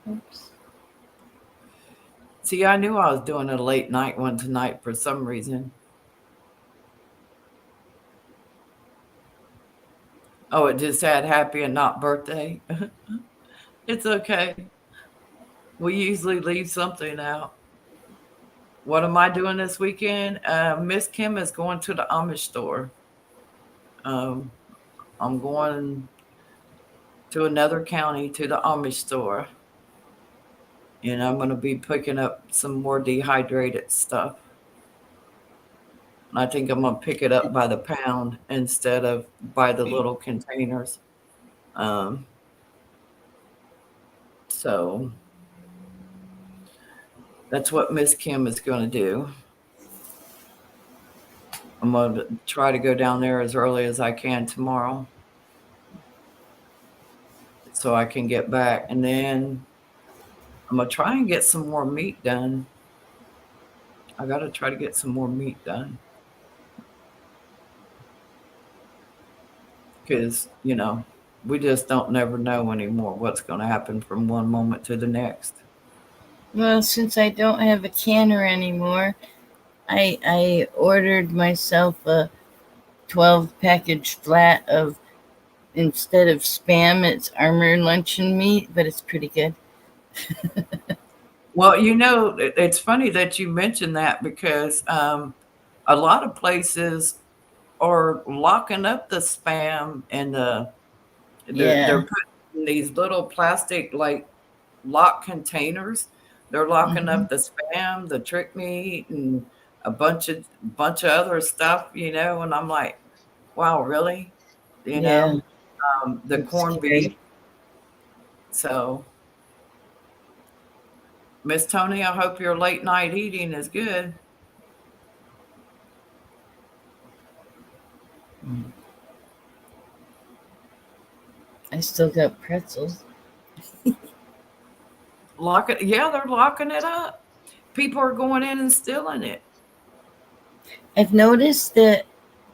Oops. See, I knew I was doing a late night one tonight for some reason. Oh, it just said happy and not birthday. It's okay. We usually leave something out. What am I doing this weekend? Miss Kim is going to the Amish store. Um, I'm going to another county to the Amish store, and I'm going to be picking up some more dehydrated stuff. And I think I'm going to pick it up by the pound instead of by the little containers. Um, so that's what Miss Kim is going to do. I'm going to try to go down there as early as I can tomorrow so I can get back. And then I'm going to try and get some more meat done. I got to try to get some more meat done. Because, we just don't never know anymore what's going to happen from one moment to the next. Well, since I don't have a canner anymore, I ordered myself a 12 package flat of, instead of Spam, it's Armor luncheon meat, but it's pretty good. Well, it's funny that you mentioned that because a lot of places are locking up the Spam and they're Yeah. putting these little plastic like lock containers. They're locking Hmm. up the Spam, the trick meat, and a bunch of other stuff, and I'm like, wow, really? You Yeah. know, the It's corned scary. beef. So, Miss Tony, I hope your late night eating is good. I still got pretzels. Yeah, they're locking it up. People are going in and stealing it. I've noticed that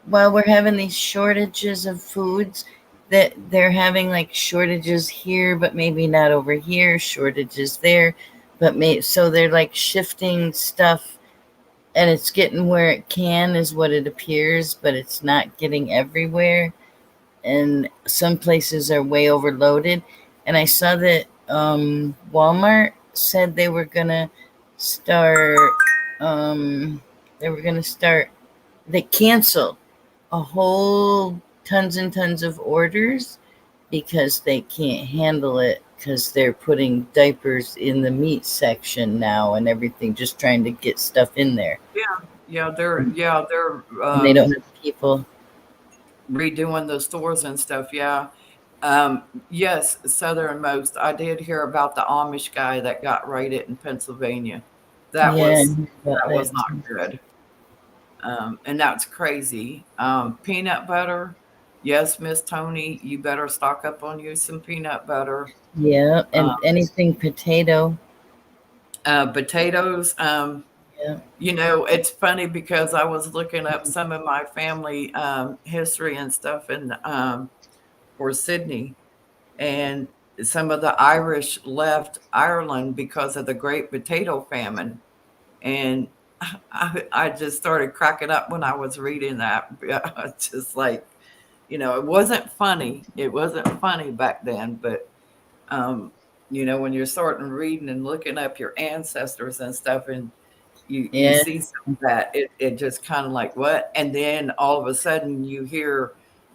while we're having these shortages of foods, that they're having like shortages here, but maybe not over here, shortages there, but so they're like shifting stuff, and it's getting where it can, is what it appears, but it's not getting everywhere. And some places are way overloaded. And I saw that Walmart said start, um, they were gonna start, they canceled a whole tons and tons of orders because they can't handle it, because they're putting diapers in the meat section now and everything, just trying to get stuff in there. Yeah, they're And they don't have people. redoing the stores and stuff. Yeah. Yes, southernmost. I did hear about the Amish guy that got raided in Pennsylvania. That Yeah, I was heard about that was that not too. good. And that's crazy. Peanut butter. Yes, Miss Tony, you better stock up on you some peanut butter. Yeah, Uh, and anything potato. Potatoes. Yeah. It's funny because I was looking up some of my family history and stuff for Sydney, and some of the Irish left Ireland because of the Great Potato Famine. And I just started cracking up when I was reading that. Just like, it wasn't funny. It wasn't funny back then, but um, when you're starting reading and looking up your ancestors and stuff, and you Yeah. see some of that, it just kind of like what, and then all of a sudden you hear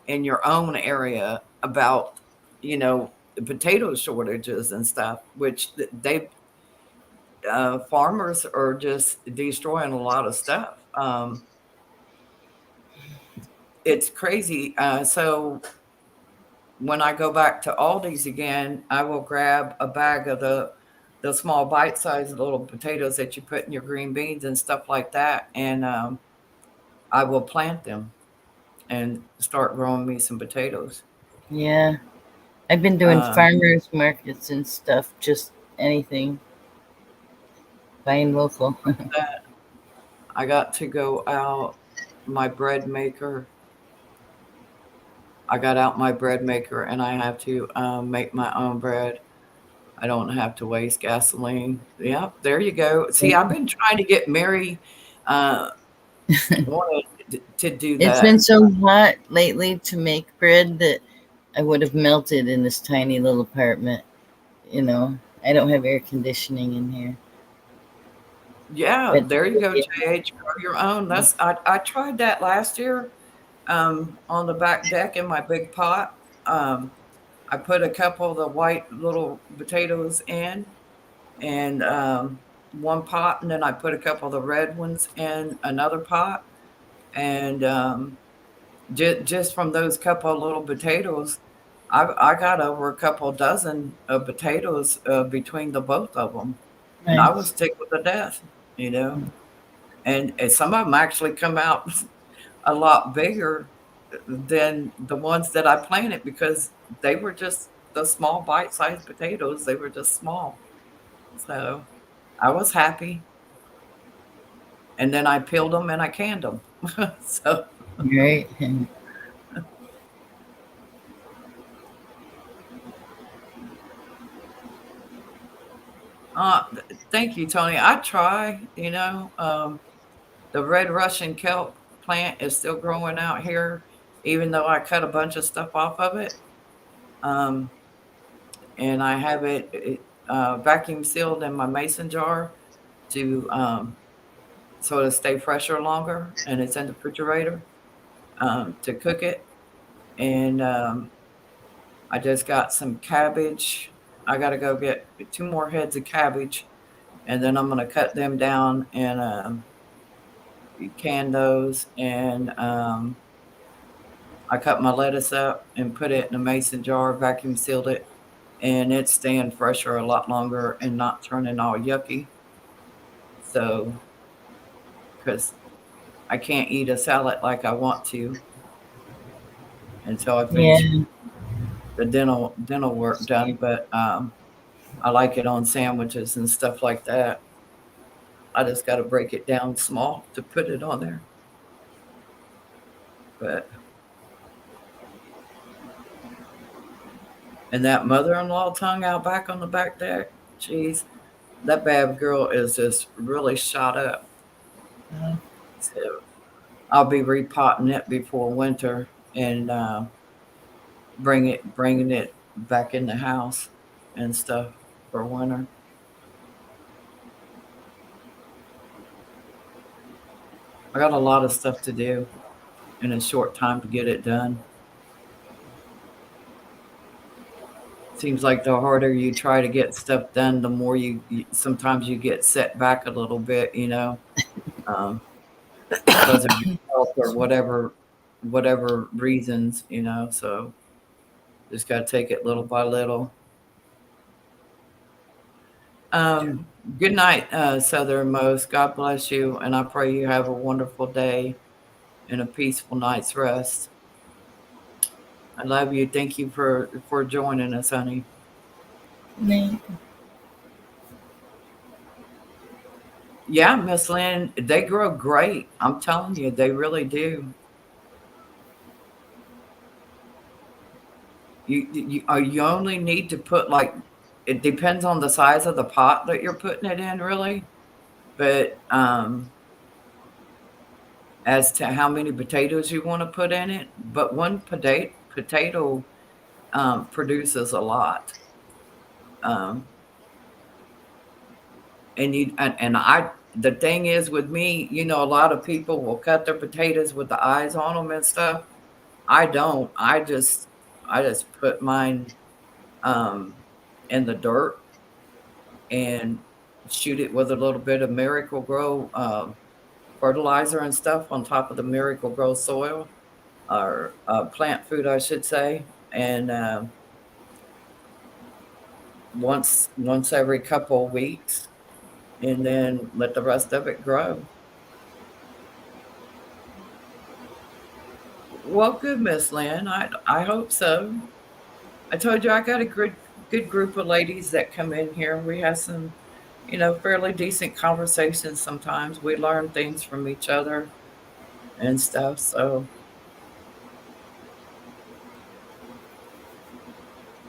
in your own area about the potato shortages and stuff, which they farmers are just destroying a lot of stuff. It's crazy. So when I go back to Aldi's again, I will grab a bag of the small bite-sized little potatoes that you put in your green beans and stuff like that, and I will plant them and start growing me some potatoes. Yeah. I've been doing Um, farmers markets and stuff, just anything, buying local. that I got to go out my bread maker. I got out my bread maker, and I have to make my own bread. I don't have to waste gasoline. Yeah, there you go. See, I've been trying to get Mary uh, wanted to do It's been that. so hot lately to make bread that I would have melted in this tiny little apartment. You know, I don't have air conditioning in here. Yeah, But there you go, yeah, JH. Grow your own. I tried that last year on the back deck in my big pot. Um, I put a couple of the white little potatoes in and one pot, and then I put a couple of the red ones in another pot. And just from those couple of little potatoes, I got over a couple dozen of potatoes between the both of them, and I was nice. tickled to death, you know. And some of them actually come out a lot bigger than the ones that I planted because they were just the small bite-sized potatoes. They were just small, so I was happy. And then I peeled them and I canned them. So, Right. thank you, Tony. I try, the red Russian kelp plant is still growing out here, even though I cut a bunch of stuff off of it. Um, and I have it vacuum sealed in my mason jar to sort of stay fresher longer, and it's in the refrigerator to cook it. And I just got some cabbage. I got to go get two more heads of cabbage, and then I'm going to cut them down and can those. And I cut my lettuce up and put it in a mason jar, vacuum sealed it, and it's staying fresher a lot longer and not turning all yucky. So, because I can't eat a salad like I want to until I finish Yeah. the dental work done, but I like it on sandwiches and stuff like that. I just got to break it down small to put it on there. But and that mother-in-law tongue out back on the back deck, jeez, that bad girl is just really shot up. So I'll be repotting it before winter and bringing it back in the house and stuff for winter. I got a lot of stuff to do in a short time to get it done. Seems like the harder you try to get stuff done, the more you sometimes you get set back a little bit, um, because of your health or whatever reasons, So just got to take it little by little. Um, Good night, Southernmost. God bless you, and I pray you have a wonderful day and a peaceful night's rest. I love you. Thank you for joining us, honey. Right. Yeah, Miss Lynn, they grow great. I'm telling you, they really do. You only need to put like it depends on the size of the pot that you're putting it in, really. But as to how many potatoes you want to put in it, but one potato produces a lot. Um, and I the thing is with me, a lot of people will cut their potatoes with the eyes on them and stuff. I don't. I just put mine um, in the dirt and shoot it with a little bit of Miracle Grow fertilizer and stuff on top of the Miracle Grow soil or plant food, I should say. and once every couple of weeks, and then let the rest of it grow. Well, good, Miss Lynn. I hope so. I told you I got a good group of ladies that come in here. We have some, fairly decent conversations sometimes. We learn things from each other and stuff. So,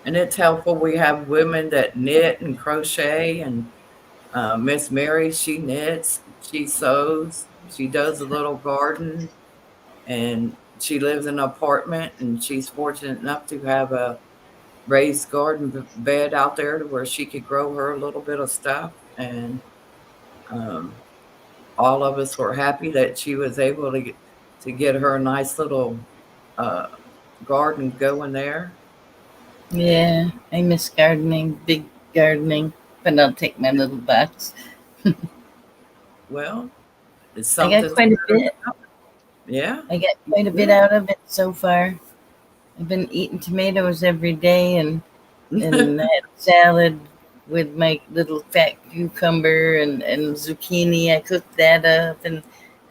and it's helpful. We have women that knit and crochet, and Miss Mary, she knits, she sews, she does a little garden, and she lives in an apartment, and she's fortunate enough to have a raised garden bed out there to where she could grow her a little bit of stuff. And um, all of us were happy that she was able to get her a nice little uh, garden going there. Yeah, I miss gardening, big gardening, but I'll take my little box. Well, it's I got something to quite a better. bit. Yeah. I got quite a bit out of it so far. I've been eating tomatoes every day, and I had salad with my little fat cucumber and zucchini. I cooked that up, and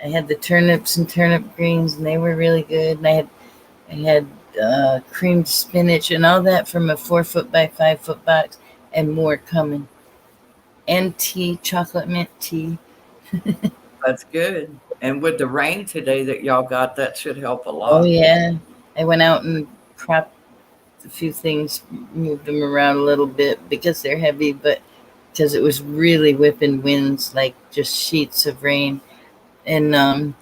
I had the turnips and turnip greens, and they were really good. And I had creamed spinach and all that from a 4 foot by 5 foot box, and more coming. And tea, chocolate mint tea. That's good. And with the rain today that y'all got, that should help a Oh lot. yeah, I went out and propped a few things, moved them around a little bit because they're heavy, but because it was really whipping winds, like just sheets of rain. And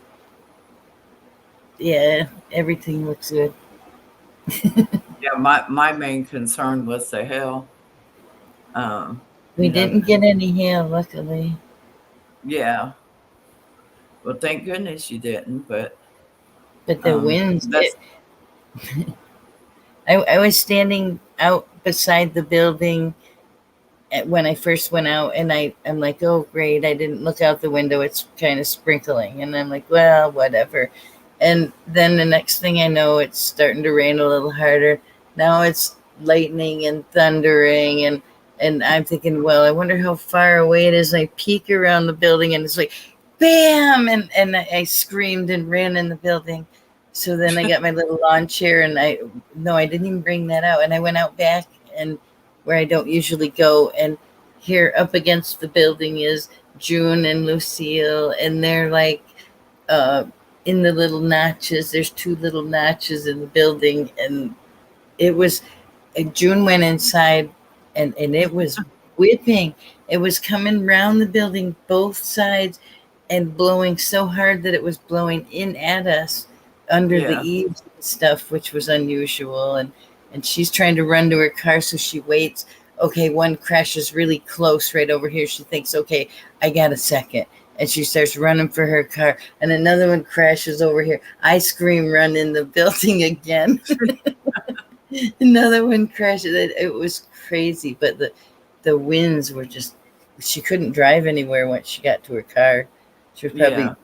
yeah, everything looks good. Yeah, my main concern was the hail. Um, We you know, didn't get any hail, luckily. yeah. Well, thank goodness you didn't, but But the winds, that's I was standing out beside the building when I first went out, and I'm like, oh great, I didn't look out the window. It's kind of sprinkling, and I'm like, well, whatever. And then the next thing I know, it's starting to rain a little harder. Now it's lightning and thundering, and I'm thinking, well, I wonder how far away it is. And I peek around the building, and it's like, bam! And I screamed and ran in the building. So then I got my little lawn chair, and I didn't even bring that out. And I went out back and where I don't usually go. And here up against the building is June and Lucille, and they're like uh, in the little notches. There's two little notches in the building, and it was June went inside, and it was whipping. It was coming round the building, both sides, and blowing so hard that it was blowing in at us under the yeah, eaves and stuff, which was unusual. And she's trying to run to her car, so she waits. Okay, one crashes really close right over here. She thinks, okay, I got a second. And she starts running for her car. And another one crashes over here. I scream, run in the building again. Another one crashes. It was crazy, but the winds were just. She couldn't drive anywhere once she got to her car. She was yeah, probably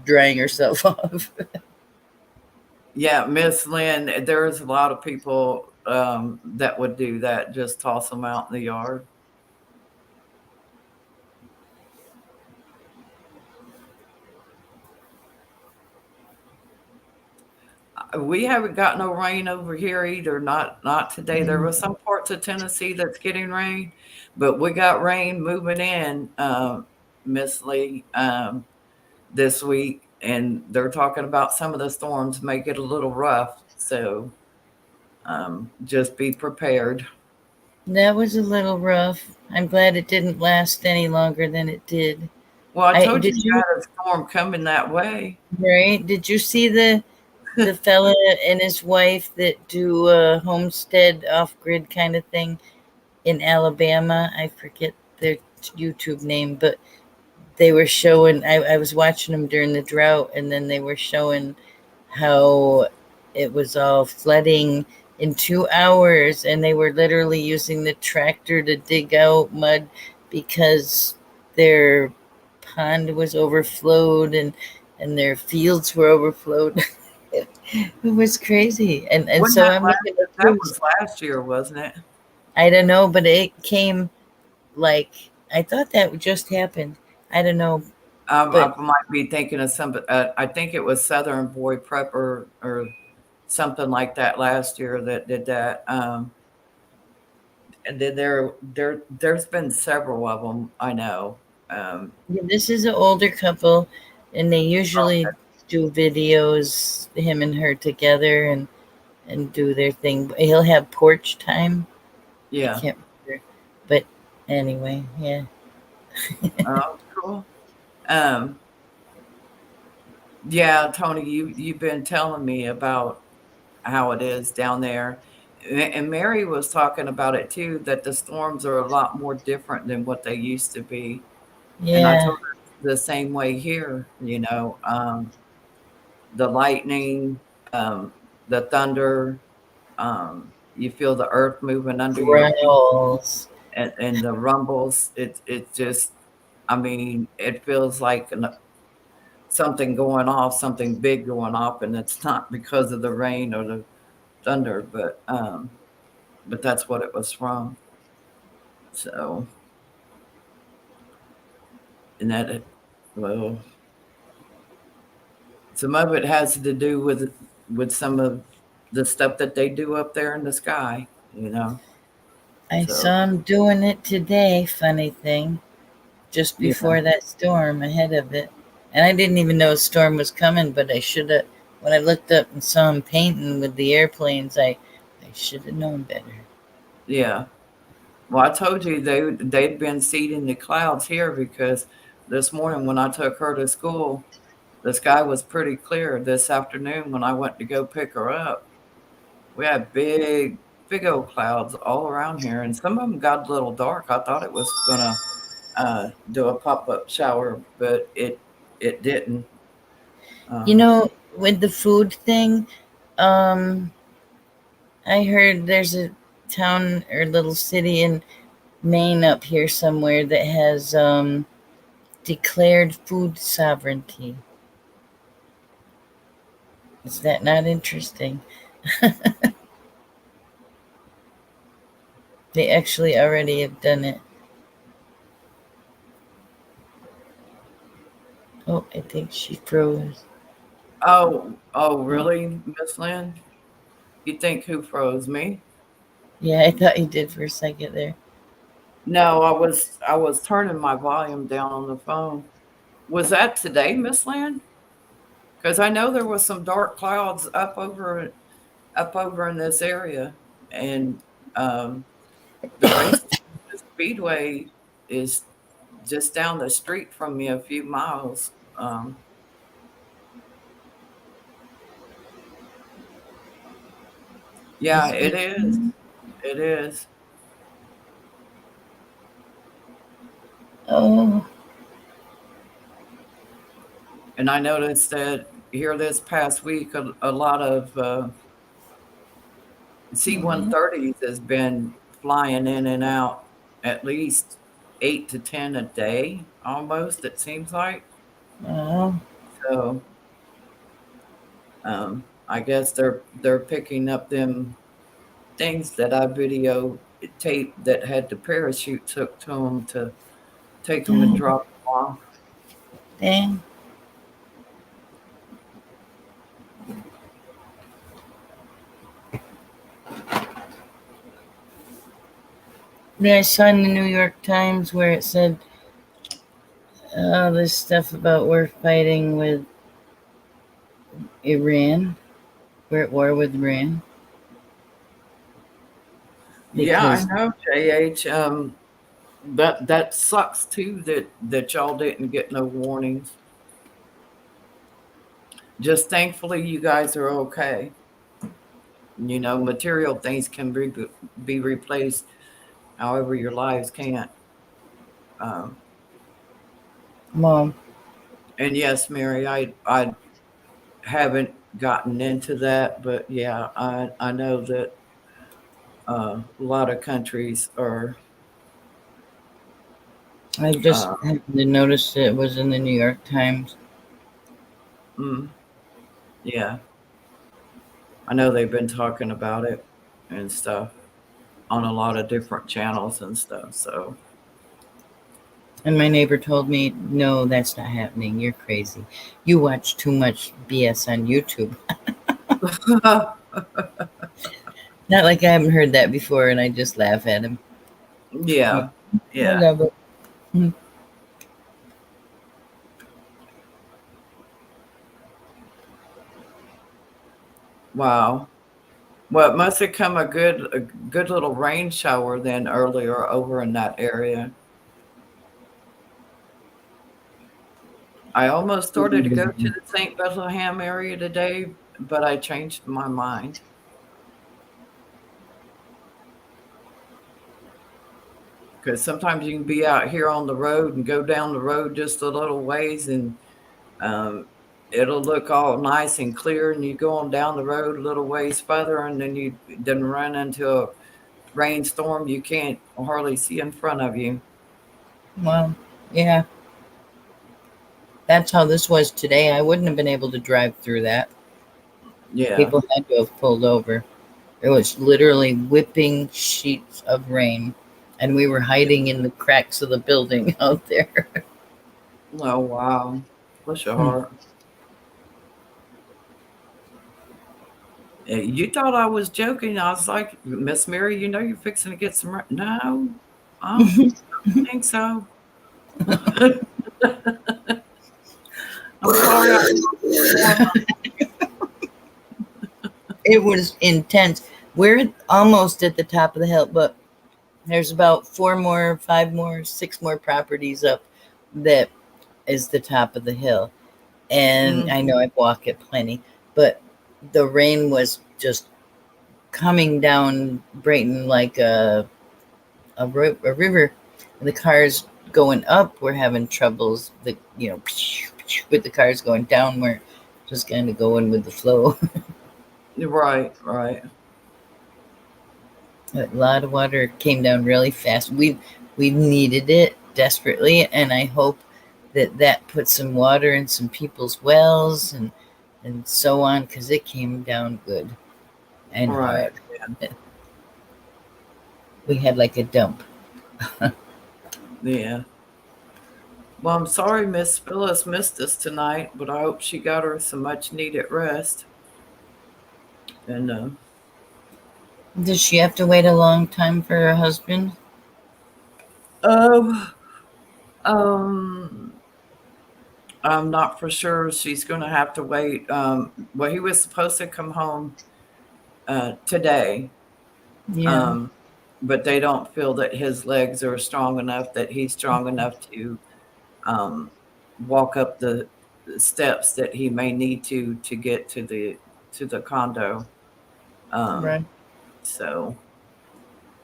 drying herself off. yeah. Miss Lynn, there's a lot of people that would do that. Just toss them out in the yard. We haven't got no rain over here either. Not today. There was some parts of Tennessee that's getting rain, but we got rain moving in, Miss Lee, this week, and they're talking about some of the storms make it a little rough. So just be prepared. That was a little rough. I'm glad it didn't last any longer than it did. Well, I I told you did you you had a storm coming that way. right? Did you see the fella and his wife that do a homestead off grid kind of thing in Alabama? I forget their YouTube name, but they were showing. I was watching them during the drought, and then they were showing how it was all flooding in 2 hours, and they were literally using the tractor to dig out mud because their pond was overflowed and their fields were overflowed. It was crazy. And Wasn't so that I'm making a that cruise. was last year, wasn't it? I don't know, but it came like I thought that just happened. I don't know, I but might be thinking of some. I think it was Southern Boy Prepper or something like that last year that did that. And then there's been several of them. I know. Um, yeah, this is an older couple, and they usually do videos, him and her together, and do their thing. He'll have porch time. I yeah. can't remember, but anyway, yeah. Oh, cool. Um, yeah, Tony, you've been telling me about how it is down there. And Mary was talking about it too, that the storms are a lot more different than what they used to be. And I Yeah, told her the same way here, the lightning, um, the thunder, you feel the earth moving under your feet growls. and the rumbles. It just, I mean, it feels like something going off, something big going off, and it's not because of the rain or the thunder, but that's what it was from. So, and that it, well, some of it has to do with some of the stuff that they do up there in the sky, you know. I So saw him doing it today, funny thing, just yeah, before that storm, ahead of it. And I didn't even know a storm was coming, but I should have, when I looked up and saw him painting with the airplanes, I should have known better. yeah. Well, I told you they'd been seeding the clouds here because this morning when I took her to school, the sky was pretty clear. This afternoon when I went to go pick her up, we had big old clouds all around here, and some of them got a little dark. I thought it was gonna do a pop up shower, but it didn't. You Um, know, with the food thing, um, I heard there's a town or little city in Maine up here somewhere that has declared food sovereignty. Is that not interesting? They actually already have done it. Oh, I think she froze. oh, Oh, really, Miss Lynn? You think who froze me? yeah, I thought you did for a second there. No, I was turning my volume down on the phone. Was that today, Miss Lynn? Because I know there was some dark clouds up over in this area, and um, the race, the speedway is just down the street from me a few miles. Yeah, Must it be. is. It is. Oh, And I noticed that here this past week, a lot of mhm. C-130s has been flying in and out at least 8 to 10 a day, almost, it seems like. Oh, So I guess they're picking up them things that I video tape that had the parachute took to them to take them and dang, drop them off. dang. Yeah, I saw in the New York Times where it said all this stuff about we're fighting with Iran. We're at war with Iran Yeah, I because, know, JH. That sucks too that y'all didn't get no warnings. Just thankfully you guys are okay. Material things can be replaced. However, your lives can't. Um, Mom, and yes, Mary, I haven't gotten into that, but yeah, I know that a lot of countries are. I just Uh, happened to notice it was in the New York Times. mm, yeah, I know they've been talking about it and stuff on a lot of different channels and stuff. So And my neighbor told me, no, that's not happening. You're crazy. You watch too much BS on YouTube. Not like I haven't heard that before, and I just laugh at him. yeah, I yeah. love it. Wow. Well, it must have come a good little rain shower then earlier over in that area. I almost started to go to the St. Bethlehem area today, but I changed my mind. Because sometimes you can be out here on the road and go down the road just a little ways, and um, it'll look all nice and clear, and you go on down the road a little ways further, and then you then run into a rainstorm you can't hardly see in front of you. Well, yeah, that's how this was today. I wouldn't have been able to drive through that. Yeah, People had to have pulled over. It was literally whipping sheets of rain, and we were hiding in the cracks of the building out there. oh wow, bless your heart. You thought I was joking. I was like, Miss Mary, you know you're fixing to get some no, I don't think so. I'm sorry. It was intense. We're almost at the top of the hill, but there's about 4 more, 5 more, 6 more properties up that is the top of the hill. And Mm, I know I walk it plenty, but the rain was just coming down Brayton like a river. The cars going up were having troubles. With the cars going down, we're just kind of going with the flow. right, right. A lot of water came down really fast. We needed it desperately, and I hope that put some water in some people's wells and so on, because it came down good and Right. hard. We had like a dump. Yeah. Well, I'm sorry Miss Phyllis missed us tonight, but I hope she got her some much needed rest. And Does she have to wait a long time for her husband? um, um, I'm not for sure. She's going to have to wait. Well, he was supposed to come home today, Yeah, um, but they don't feel that his legs are strong enough, that he's strong enough to um, walk up the steps that he may need to get to the condo. Um, right. so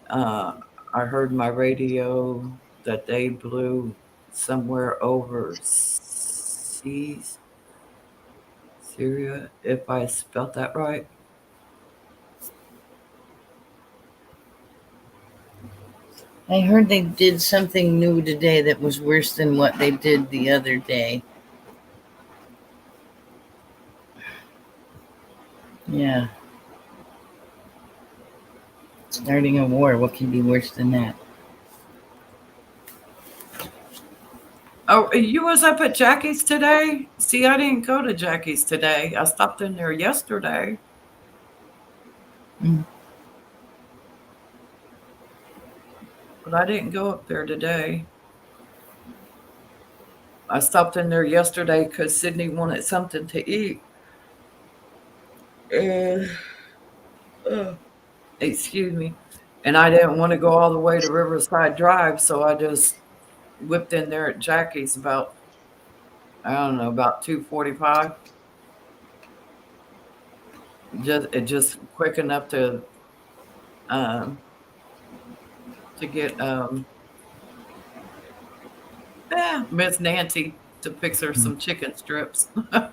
uh, I heard my radio that they blew somewhere overseas, Syria, if I spelt that right. I heard they did something new today that was worse than what they did the other day. Yeah, starting a war. What can be worse than that? Oh, you was up at Jackie's today? See, I didn't go to Jackie's today. I stopped in there yesterday, Mm. but I didn't go up there today. I stopped in there yesterday because Sydney wanted something to eat. And, uh, excuse me. And I didn't want to go all the way to Riverside Drive, so I just whipped in there at Jackie's about, I don't know, about 2:45. Just quick enough um to get Miss Nancy to fix her some chicken strips. You're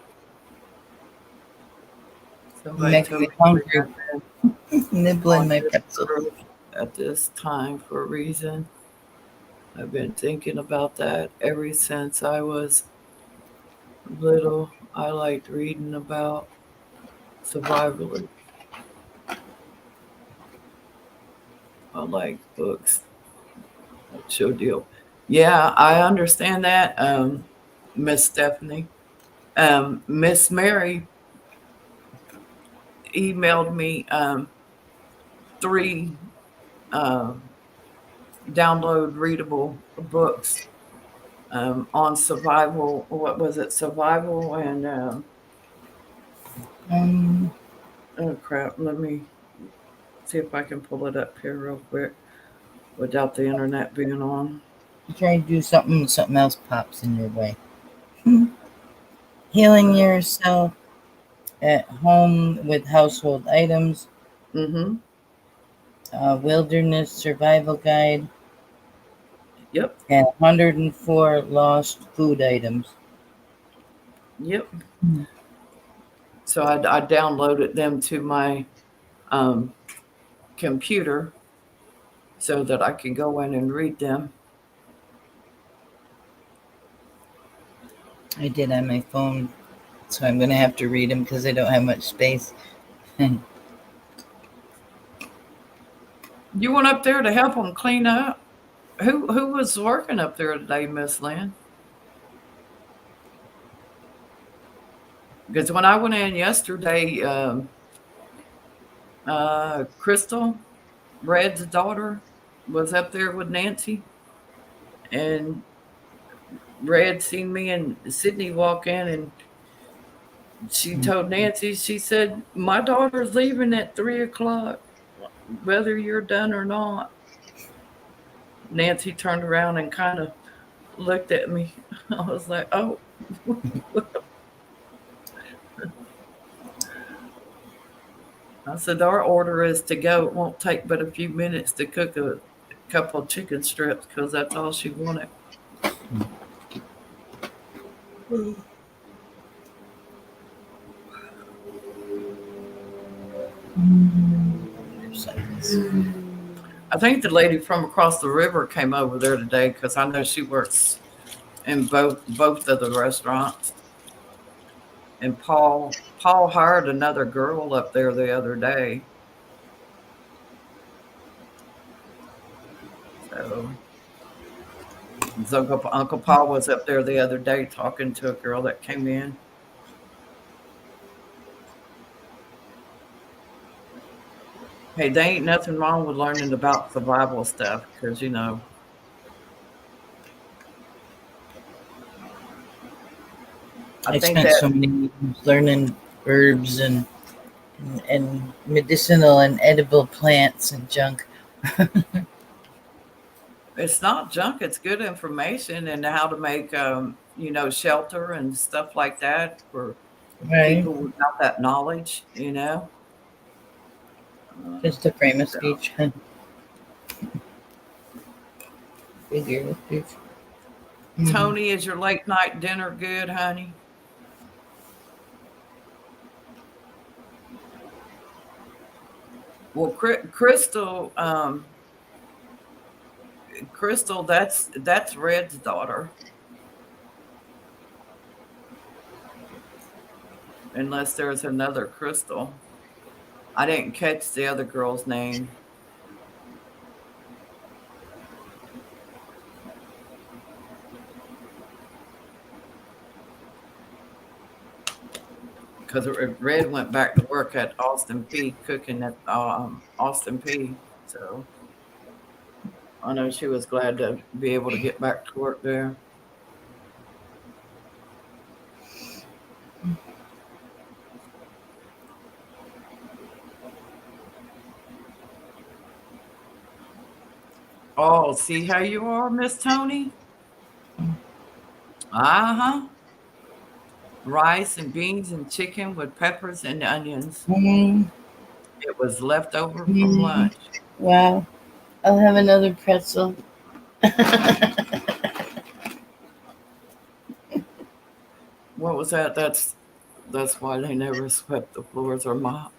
Somebody making told me me to bring hungry. that in Nibbling on my this pretzels. earth at this time for a reason. I've been thinking about that ever since I was little. I liked reading about survival. I like books. Show deal. Yeah, I understand that, Miss Stephanie. Miss Mary emailed me three um, download readable books on survival. What was it? Survival and Um, oh crap. Let me see if I can pull it up here real quick without the internet being on. try to do something, something else pops in your way. Healing yourself at home with household items, Mm-hmm. wilderness survival guide, Yep. and 104 lost food items. Yep. Mm. So I downloaded them to my um, computer so that I can go in and read them. I did on my phone, so I'm going to have to read them because I don't have much space. You went up there to help them clean up. Who was working up there today, Miss Lynn? Because when I went in yesterday, Crystal, Red's daughter, was up there with Nancy, and Red seen me and Sydney walk in, and she told Nancy, she said, "My daughter's leaving at 3 o'clock, whether you're done or not." Nancy turned around and kind of looked at me. I was like, "Oh." I said, "Our order is to go. It won't take but a few minutes to cook a couple of chicken strips because that's all she wanted." I think the lady from across the river came over there today because I know she works in both of the restaurants. And Paul hired another girl up there the other day. So Uncle Paul was up there the other day talking to a girl that came in. Hey, there ain't nothing wrong with learning about survival stuff because I I think spent so that many years learning herbs and medicinal and edible plants and junk. it's not junk, it's good information and how to make shelter and stuff like that for Right? people without that knowledge. Just a frame of So speech. Figure of speech. Mhm. Tony, is your late night dinner good, honey? Well, Crystal, that's Red's daughter, unless there's another Crystal. I didn't catch the other girl's name because Red went back to work at Austin P cooking at Austin P. So I know she was glad to be able to get back to work there. Oh, see how you are, Miss Tony? Uh-huh. Rice and beans and chicken with peppers and onions. Mm, It was left over from mm, lunch. wow. I'll have another pretzel. What was that? That's why they never swept the floors or mopped.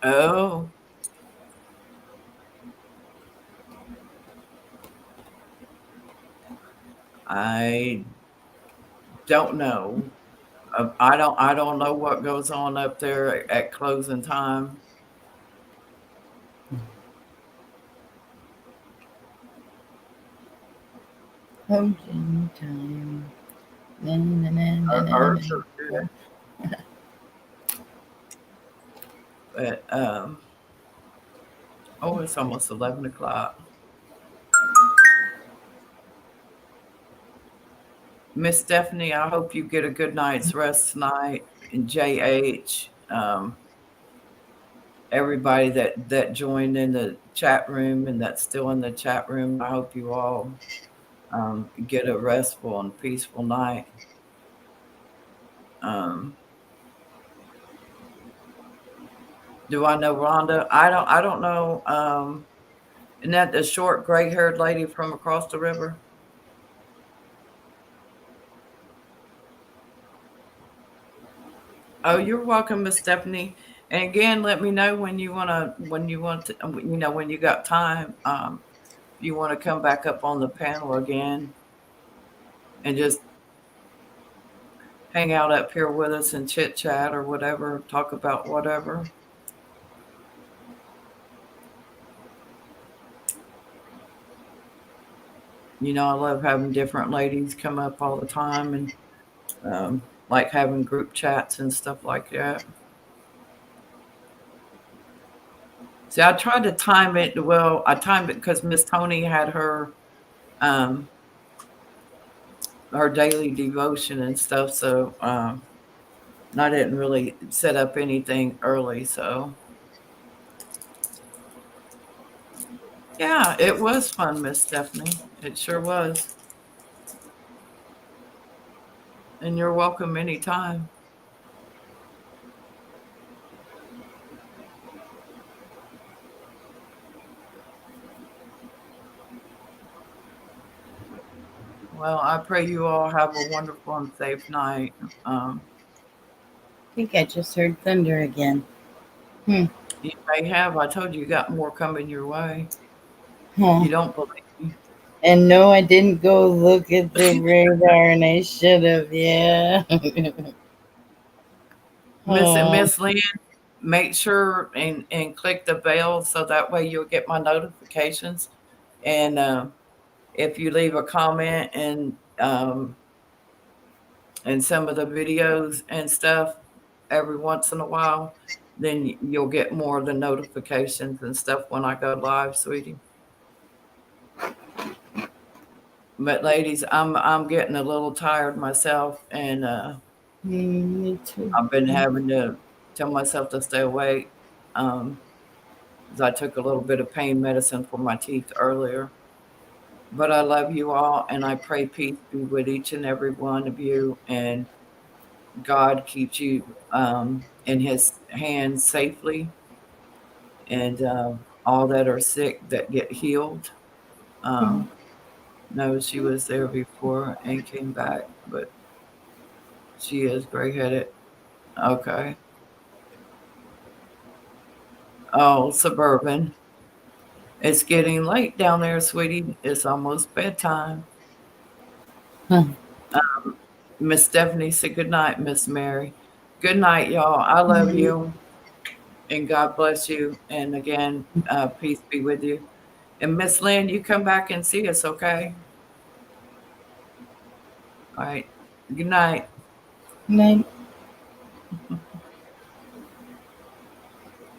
Oh, I don't know. I don't know what goes on up there at closing time. Closing time. Na, na, na, na, na, Ours na, are good, but oh, it's almost 11 o'clock. Miss Stephanie, I hope you get a good night's rest tonight. And JH, everybody that joined in the chat room and that's still in the chat room, I hope you all get a restful and peaceful night. Um, do I know Rhonda? I don't know. Isn't that the short gray haired lady from across the river? Oh, you're welcome, Miss Stephanie. And again, let me know when you want to, when you got time. If you want to come back up on the panel again and just hang out up here with us and chit chat or whatever, talk about whatever. I love having different ladies come up all the time and like having group chats and stuff like that. See, I tried to time it. Well, I timed it because Miss Tony had um, her daily devotion and stuff. So and I didn't really set up anything early. So yeah, it was fun, Miss Stephanie. It sure was. And you're welcome anytime. Well, I pray you all have a wonderful and safe night. I think I just heard thunder again. You may have. I told you got more coming your way. Huh. You don't believe me. And no, I didn't go look at the radar, and I should have. Yeah. Oh. Miss Lynn, make sure and click the bell so that way you'll get my notifications. And if you leave a comment and some of the videos and stuff every once in a while, then you'll get more of the notifications and stuff when I go live, sweetie. But ladies, I'm getting a little tired myself, and Me too. I've been having to tell myself to stay awake. 'Cause I took a little bit of pain medicine for my teeth earlier. But I love you all, and I pray peace be with each and every one of you, and God keeps you in His hands safely, and all that are sick that get healed. Um, no, she was there before and came back, but she is gray headed. Okay. Oh, suburban. It's getting late down there, sweetie. It's almost bedtime. Huh. Miss Stephanie said good night, Miss Mary. Good night, y'all. I love you, and God bless you. And again, peace be with you. And Miss Lynn, you come back and see us, okay? All right. Good night. Night.